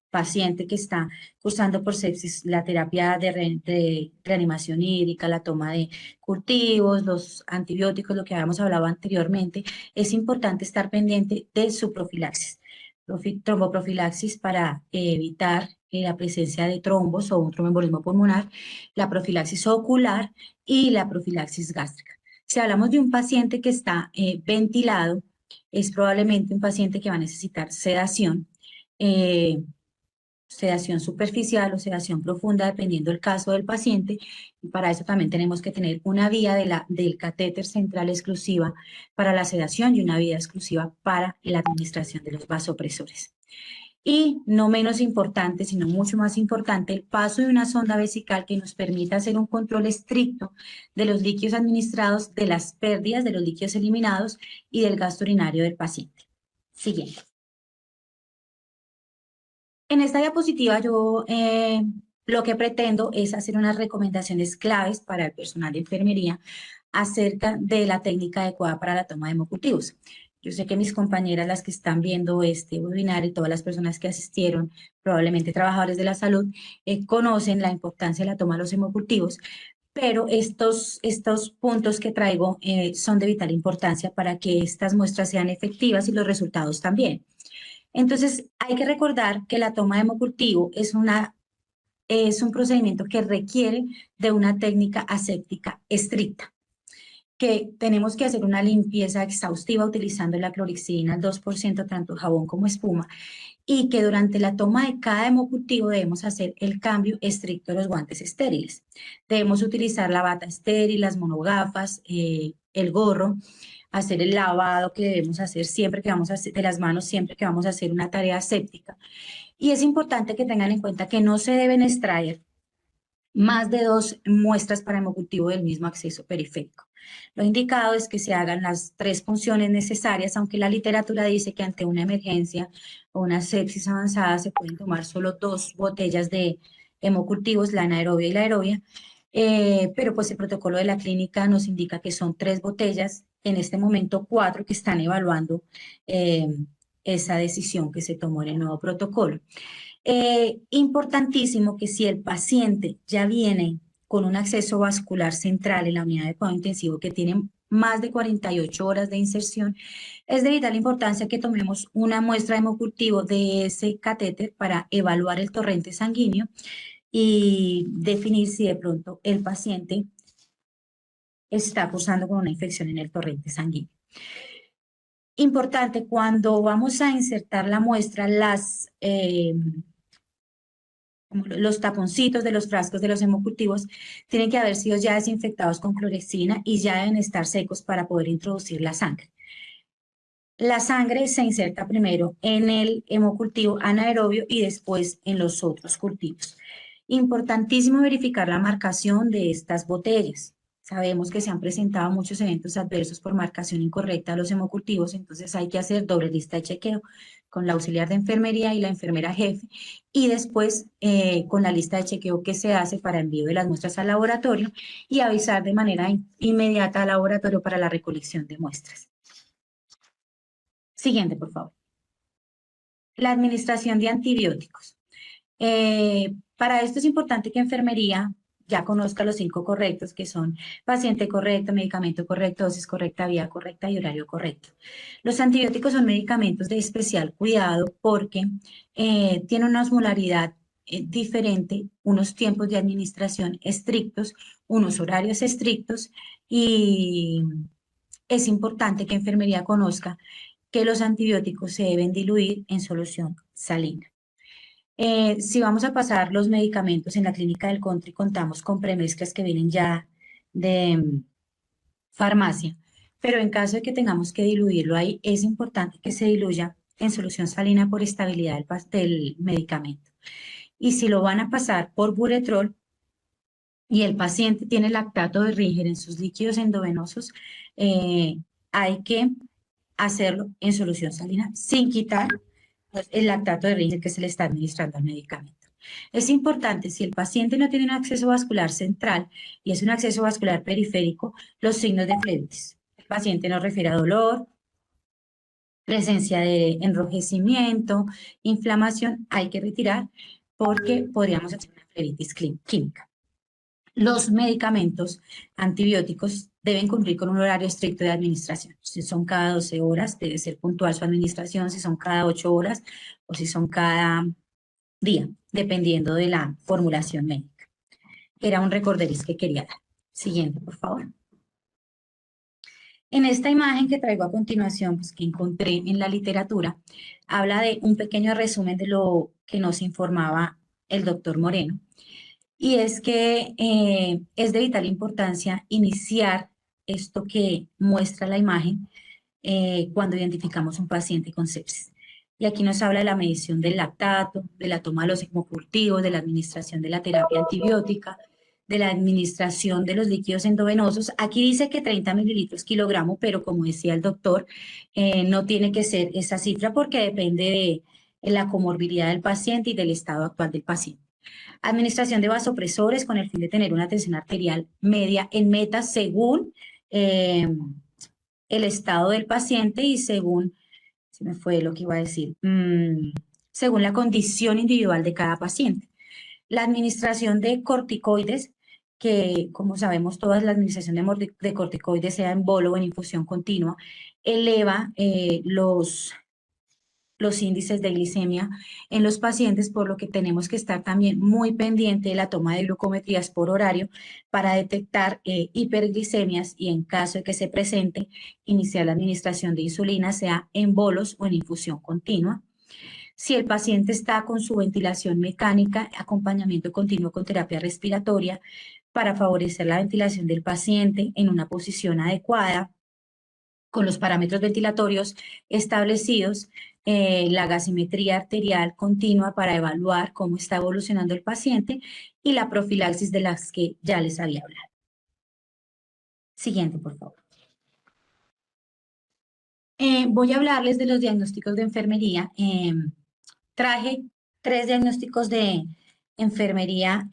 paciente que está cursando por sepsis, la terapia de reanimación hídrica, la toma de cultivos, los antibióticos, lo que habíamos hablado anteriormente, es importante estar pendiente de su profilaxis. Tromboprofilaxis para evitar la presencia de trombos o un tromboembolismo pulmonar, la profilaxis ocular y la profilaxis gástrica. Si hablamos de un paciente que está ventilado, es probablemente un paciente que va a necesitar sedación, sedación superficial o sedación profunda, dependiendo del caso del paciente, y para eso también tenemos que tener una vía del catéter central exclusiva para la sedación y una vía exclusiva para la administración de los vasopresores. Y no menos importante, sino mucho más importante, el paso de una sonda vesical que nos permita hacer un control estricto de los líquidos administrados, de las pérdidas de los líquidos eliminados y del gasto urinario del paciente. Siguiente. En esta diapositiva yo lo que pretendo es hacer unas recomendaciones claves para el personal de enfermería acerca de la técnica adecuada para la toma de hemocultivos. Yo sé que mis compañeras, las que están viendo este webinar y todas las personas que asistieron, probablemente trabajadores de la salud, conocen la importancia de la toma de los hemocultivos, pero estos puntos que traigo son de vital importancia para que estas muestras sean efectivas y los resultados también. Entonces, hay que recordar que la toma de hemocultivo es un procedimiento que requiere de una técnica aséptica estricta, que tenemos que hacer una limpieza exhaustiva utilizando la clorixidina al 2%, tanto jabón como espuma, y que durante la toma de cada hemocultivo debemos hacer el cambio estricto de los guantes estériles. Debemos utilizar la bata estéril, las monogafas, el gorro, hacer el lavado que debemos hacer siempre que vamos a hacer, de las manos siempre que vamos a hacer una tarea aséptica. Y es importante que tengan en cuenta que no se deben extraer más de 2 muestras para hemocultivo del mismo acceso periférico. Lo indicado es que se hagan las 3 funciones necesarias, aunque la literatura dice que ante una emergencia o una sepsis avanzada se pueden tomar solo 2 botellas de hemocultivos, la anaerobia y la aerobia, pero pues el protocolo de la clínica nos indica que son 3 botellas, en este momento 4 que están evaluando esa decisión que se tomó en el nuevo protocolo. Importantísimo que si el paciente ya viene con un acceso vascular central en la unidad de cuidado intensivo que tiene más de 48 horas de inserción, es de vital importancia que tomemos una muestra de hemocultivo de ese catéter para evaluar el torrente sanguíneo y definir si de pronto el paciente está cursando con una infección en el torrente sanguíneo. Importante, cuando vamos a insertar la muestra, los taponcitos de los frascos de los hemocultivos tienen que haber sido ya desinfectados con clorexidina y ya deben estar secos para poder introducir la sangre. La sangre se inserta primero en el hemocultivo anaerobio y después en los otros cultivos. Importantísimo verificar la marcación de estas botellas. Sabemos que se han presentado muchos eventos adversos por marcación incorrecta de los hemocultivos, entonces hay que hacer doble lista de chequeo con la auxiliar de enfermería y la enfermera jefe, y después con la lista de chequeo que se hace para envío de las muestras al laboratorio y avisar de manera inmediata al laboratorio para la recolección de muestras. Siguiente, por favor. La administración de antibióticos. Para esto es importante que enfermería ya conozca los 5 correctos, que son paciente correcto, medicamento correcto, dosis correcta, vía correcta y horario correcto. Los antibióticos son medicamentos de especial cuidado porque tienen una osmolaridad diferente, unos tiempos de administración estrictos, unos horarios estrictos, y es importante que enfermería conozca que los antibióticos se deben diluir en solución salina. Si vamos a pasar los medicamentos en la clínica del country, contamos con premezclas que vienen ya de farmacia, pero en caso de que tengamos que diluirlo ahí, es importante que se diluya en solución salina por estabilidad del medicamento. Y si lo van a pasar por buretrol y el paciente tiene lactato de Ringer en sus líquidos endovenosos, hay que hacerlo en solución salina sin quitar el lactato de Ringer que se le está administrando al medicamento. Es importante, si el paciente no tiene un acceso vascular central y es un acceso vascular periférico, los signos de flebitis. El paciente nos refiere a dolor, presencia de enrojecimiento, inflamación, hay que retirar porque podríamos hacer una flebitis química. Los medicamentos antibióticos deben cumplir con un horario estricto de administración. Si son cada 12 horas, debe ser puntual su administración, si son cada 8 horas o si son cada día, dependiendo de la formulación médica. Era un recorderis que quería dar. Siguiente, por favor. En esta imagen que traigo a continuación, pues, que encontré en la literatura, habla de un pequeño resumen de lo que nos informaba el doctor Moreno. Y es que es de vital importancia iniciar esto que muestra la imagen cuando identificamos un paciente con sepsis. Y aquí nos habla de la medición del lactato, de la toma de los hemocultivos, de la administración de la terapia antibiótica, de la administración de los líquidos endovenosos. Aquí dice que 30 mililitros kilogramo, pero como decía el doctor, no tiene que ser esa cifra porque depende de la comorbilidad del paciente y del estado actual del paciente. Administración de vasopresores con el fin de tener una tensión arterial media en meta según el estado del paciente y según, se me fue lo que iba a decir, según la condición individual de cada paciente. La administración de corticoides, que como sabemos todas, la administración de corticoides, sea en bolo o en infusión continua, eleva los índices de glicemia en los pacientes, por lo que tenemos que estar también muy pendiente de la toma de glucometrías por horario para detectar hiperglicemias y en caso de que se presente, iniciar la administración de insulina, sea en bolos o en infusión continua. Si el paciente está con su ventilación mecánica, acompañamiento continuo con terapia respiratoria para favorecer la ventilación del paciente en una posición adecuada, con los parámetros ventilatorios establecidos, la gasimetría arterial continua para evaluar cómo está evolucionando el paciente y la profilaxis de las que ya les había hablado. Siguiente, por favor. Voy a hablarles de los diagnósticos de enfermería. Traje 3 diagnósticos de enfermería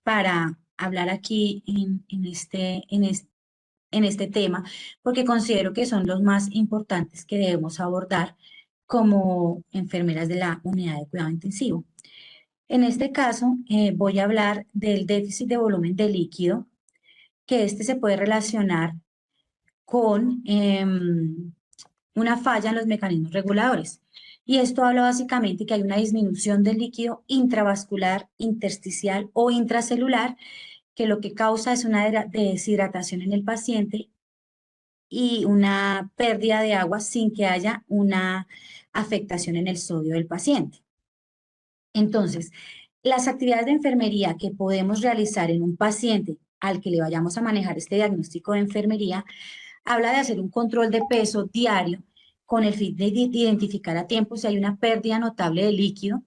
para hablar aquí en este tema, porque considero que son los más importantes que debemos abordar como enfermeras de la unidad de cuidado intensivo. En este caso, voy a hablar del déficit de volumen de líquido, que se puede relacionar con una falla en los mecanismos reguladores. Y esto habla básicamente que hay una disminución del líquido intravascular, intersticial o intracelular, que lo que causa es una deshidratación en el paciente y una pérdida de agua sin que haya una afectación en el sodio del paciente. Entonces, las actividades de enfermería que podemos realizar en un paciente al que le vayamos a manejar este diagnóstico de enfermería, habla de hacer un control de peso diario con el fin de identificar a tiempo si hay una pérdida notable de líquido.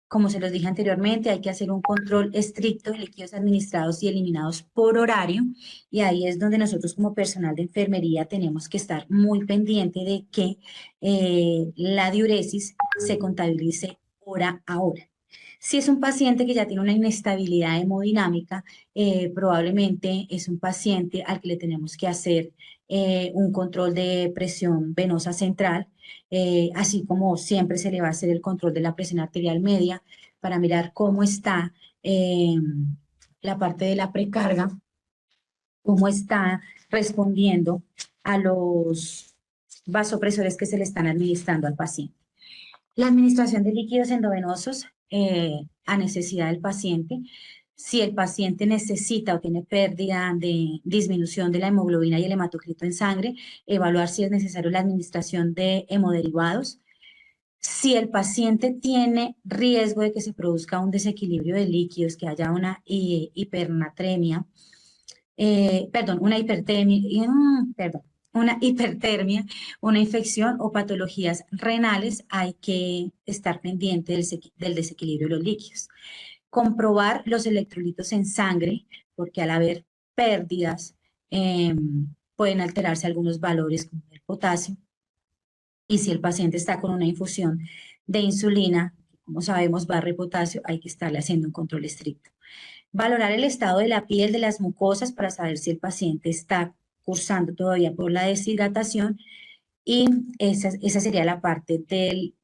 Como se los dije anteriormente, hay que hacer un control estricto de líquidos administrados y eliminados por horario, y ahí es donde nosotros como personal de enfermería tenemos que estar muy pendiente de que la diuresis se contabilice hora a hora. Si es un paciente que ya tiene una inestabilidad hemodinámica, probablemente es un paciente al que le tenemos que hacer un control de presión venosa central, así como siempre se le va a hacer el control de la presión arterial media para mirar cómo está la parte de la precarga, cómo está respondiendo a los vasopresores que se le están administrando al paciente. La administración de líquidos endovenosos a necesidad del paciente. Si el paciente necesita o tiene pérdida de disminución de la hemoglobina y el hematocrito en sangre, evaluar si es necesario la administración de hemoderivados. Si el paciente tiene riesgo de que se produzca un desequilibrio de líquidos, que haya una hipernatremia, una hipertermia, una infección o patologías renales, hay que estar pendiente del desequilibrio de los líquidos. Comprobar los electrolitos en sangre, porque al haber pérdidas pueden alterarse algunos valores como el potasio. Y si el paciente está con una infusión de insulina, como sabemos barre potasio, hay que estarle haciendo un control estricto. Valorar el estado de la piel, de las mucosas, para saber si el paciente está cursando todavía por la deshidratación, y esa sería la parte del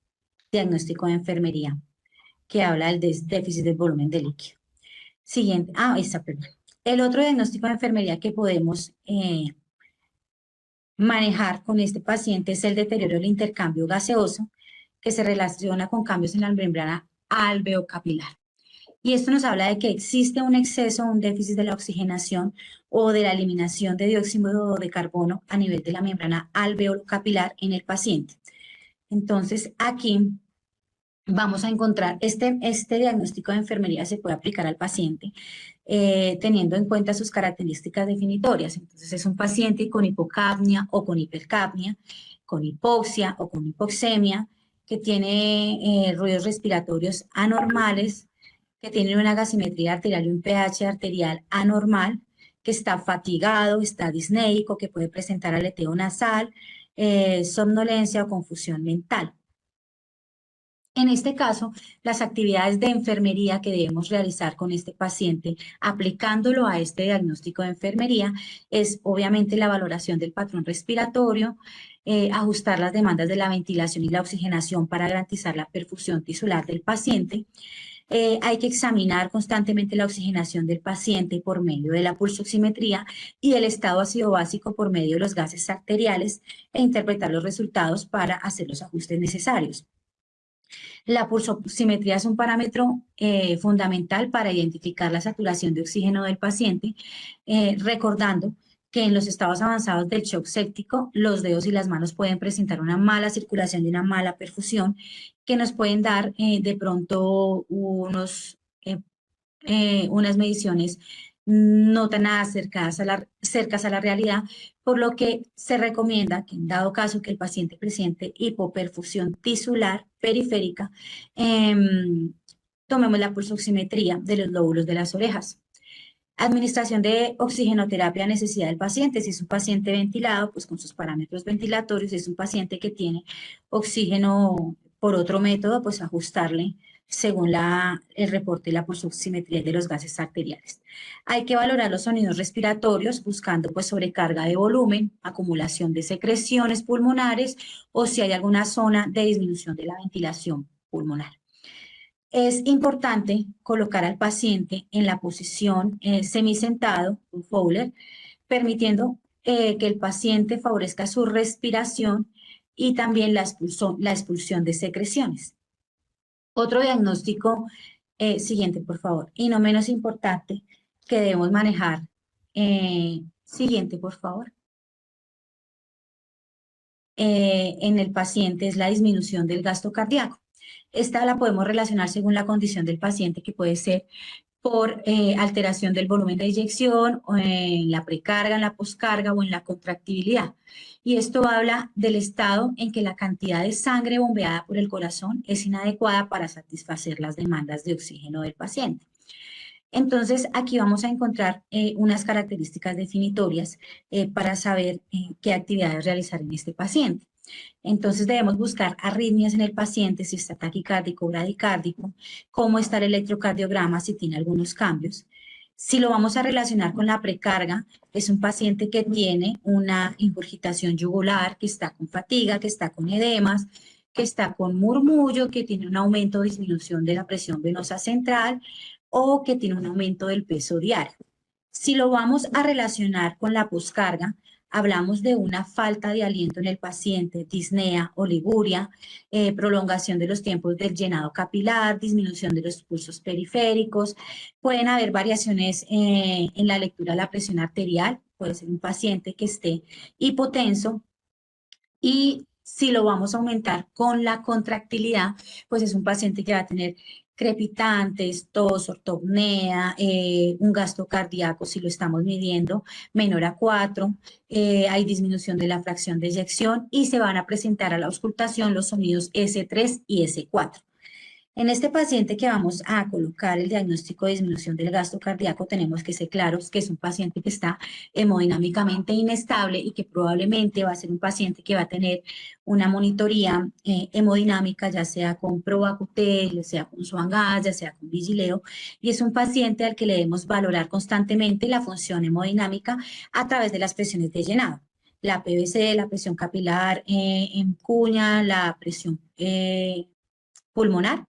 diagnóstico de enfermería que habla del déficit del volumen de líquido. Siguiente, perdón. El otro diagnóstico de enfermería que podemos manejar con este paciente es el deterioro del intercambio gaseoso, que se relaciona con cambios en la membrana alveocapilar. Y esto nos habla de que existe un exceso, un déficit de la oxigenación o de la eliminación de dióxido de carbono a nivel de la membrana alveocapilar en el paciente. Entonces, aquí vamos a encontrar este diagnóstico de enfermería se puede aplicar al paciente teniendo en cuenta sus características definitorias. Entonces, es un paciente con hipocapnia o con hipercapnia, con hipoxia o con hipoxemia, que tiene ruidos respiratorios anormales, que tiene una gasimetría arterial y un pH arterial anormal, que está fatigado, está disneico, que puede presentar aleteo nasal, somnolencia o confusión mental. En este caso, las actividades de enfermería que debemos realizar con este paciente, aplicándolo a este diagnóstico de enfermería, es obviamente la valoración del patrón respiratorio, ajustar las demandas de la ventilación y la oxigenación para garantizar la perfusión tisular del paciente. Hay que examinar constantemente la oxigenación del paciente por medio de la pulsoximetría y el estado ácido básico por medio de los gases arteriales e interpretar los resultados para hacer los ajustes necesarios. La pulsoximetría es un parámetro fundamental para identificar la saturación de oxígeno del paciente, recordando que en los estados avanzados del shock séptico, los dedos y las manos pueden presentar una mala circulación y una mala perfusión, que nos pueden dar de pronto unas mediciones no tan cercanas a la realidad, por lo que se recomienda que en dado caso que el paciente presente hipoperfusión tisular periférica, tomemos la pulsoximetría de los lóbulos de las orejas. Administración de oxigenoterapia a necesidad del paciente. Si es un paciente ventilado, pues con sus parámetros ventilatorios. Si es un paciente que tiene oxígeno por otro método, pues ajustarle según el reporte y la pulsoximetría de los gases arteriales. Hay que valorar los sonidos respiratorios buscando pues sobrecarga de volumen, acumulación de secreciones pulmonares o si hay alguna zona de disminución de la ventilación pulmonar. Es importante colocar al paciente en la posición semisentado, un Fowler, permitiendo que el paciente favorezca su respiración y también la expulsión de secreciones. Otro diagnóstico, siguiente por favor, y no menos importante, que debemos manejar. Siguiente por favor. En el paciente es la disminución del gasto cardíaco. Esta la podemos relacionar según la condición del paciente, que puede ser por alteración del volumen de eyección, o en la precarga, en la poscarga o en la contractibilidad. Y esto habla del estado en que la cantidad de sangre bombeada por el corazón es inadecuada para satisfacer las demandas de oxígeno del paciente. Entonces, aquí vamos a encontrar unas características definitorias para saber qué actividades realizar en este paciente. Entonces, debemos buscar arritmias en el paciente, si está taquicárdico o bradicárdico, cómo está el electrocardiograma, si tiene algunos cambios. Si lo vamos a relacionar con la precarga, es un paciente que tiene una ingurgitación yugular, que está con fatiga, que está con edemas, que está con murmullo, que tiene un aumento o disminución de la presión venosa central o que tiene un aumento del peso diario. Si lo vamos a relacionar con la poscarga, hablamos de una falta de aliento en el paciente, disnea, oliguria, prolongación de los tiempos del llenado capilar, disminución de los pulsos periféricos. Pueden haber variaciones en la lectura de la presión arterial. Puede ser un paciente que esté hipotenso. Y si lo vamos a aumentar con la contractilidad, pues es un paciente que va a tener crepitantes, tos, ortopnea, un gasto cardíaco, si lo estamos midiendo, menor a 4, hay disminución de la fracción de eyección y se van a presentar a la auscultación los sonidos S3 y S4. En este paciente que vamos a colocar el diagnóstico de disminución del gasto cardíaco, tenemos que ser claros que es un paciente que está hemodinámicamente inestable y que probablemente va a ser un paciente que va a tener una monitoría hemodinámica, ya sea con Proacutel, ya sea con Swan-Gas, ya sea con Vigileo, y es un paciente al que le debemos valorar constantemente la función hemodinámica a través de las presiones de llenado. La PVC, la presión capilar en cuña, la presión pulmonar.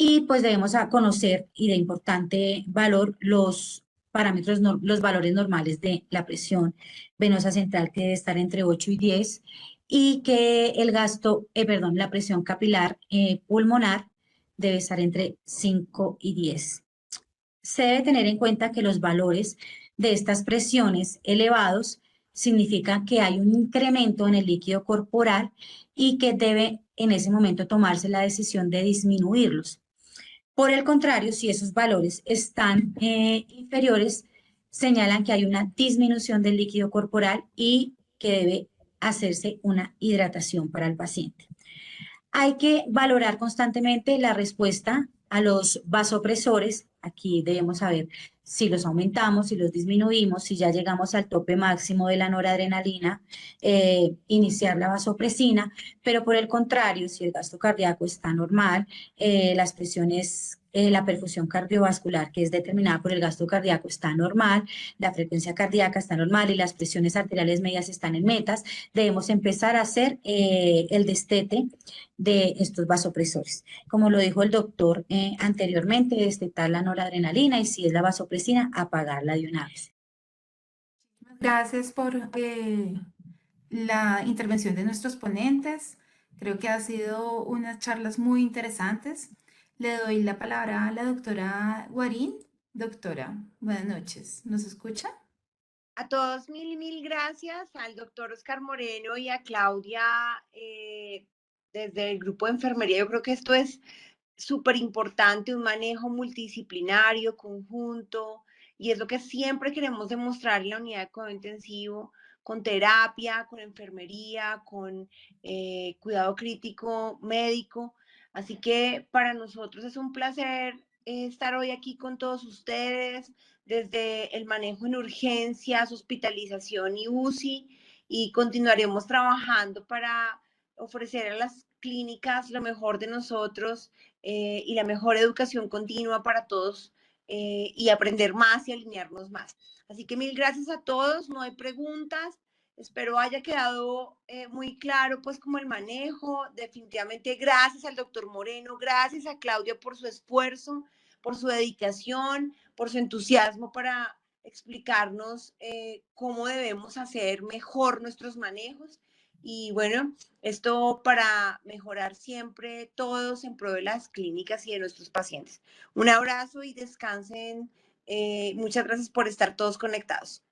Y pues debemos conocer y de importante valor los parámetros, los valores normales de la presión venosa central, que debe estar entre 8 y 10, y que el la presión capilar pulmonar debe estar entre 5 y 10. Se debe tener en cuenta que los valores de estas presiones elevados significan que hay un incremento en el líquido corporal y que debe en ese momento tomarse la decisión de disminuirlos. Por el contrario, si esos valores están inferiores, señalan que hay una disminución del líquido corporal y que debe hacerse una hidratación para el paciente. Hay que valorar constantemente la respuesta a los vasopresores. Aquí debemos saber si los aumentamos, si los disminuimos, si ya llegamos al tope máximo de la noradrenalina, iniciar la vasopresina, pero por el contrario, si el gasto cardíaco está normal, las presiones, la perfusión cardiovascular, que es determinada por el gasto cardíaco, está normal, la frecuencia cardíaca está normal y las presiones arteriales medias están en metas, debemos empezar a hacer el destete de estos vasopresores. Como lo dijo el doctor anteriormente, destetar la noradrenalina y si es la vasopresina, apagarla de una vez. Gracias por la intervención de nuestros ponentes. Creo que ha sido unas charlas muy interesantes. Le doy la palabra a la doctora Guarín. Doctora, buenas noches. ¿Nos escucha? A todos mil gracias, al doctor Oscar Moreno y a Claudia desde el grupo de enfermería. Yo creo que esto es súper importante, un manejo multidisciplinario, conjunto, y es lo que siempre queremos demostrar en la unidad de cuidado intensivo, con terapia, con enfermería, con cuidado crítico médico. Así que para nosotros es un placer estar hoy aquí con todos ustedes, desde el manejo en urgencias, hospitalización y UCI, y continuaremos trabajando para ofrecer a las clínicas lo mejor de nosotros y la mejor educación continua para todos y aprender más y alinearnos más. Así que mil gracias a todos, no hay preguntas, espero haya quedado muy claro pues como el manejo, definitivamente gracias al doctor Moreno, gracias a Claudia por su esfuerzo, por su dedicación, por su entusiasmo para explicarnos cómo debemos hacer mejor nuestros manejos. Y bueno, esto para mejorar siempre todos en pro de las clínicas y de nuestros pacientes. Un abrazo y descansen. Muchas gracias por estar todos conectados.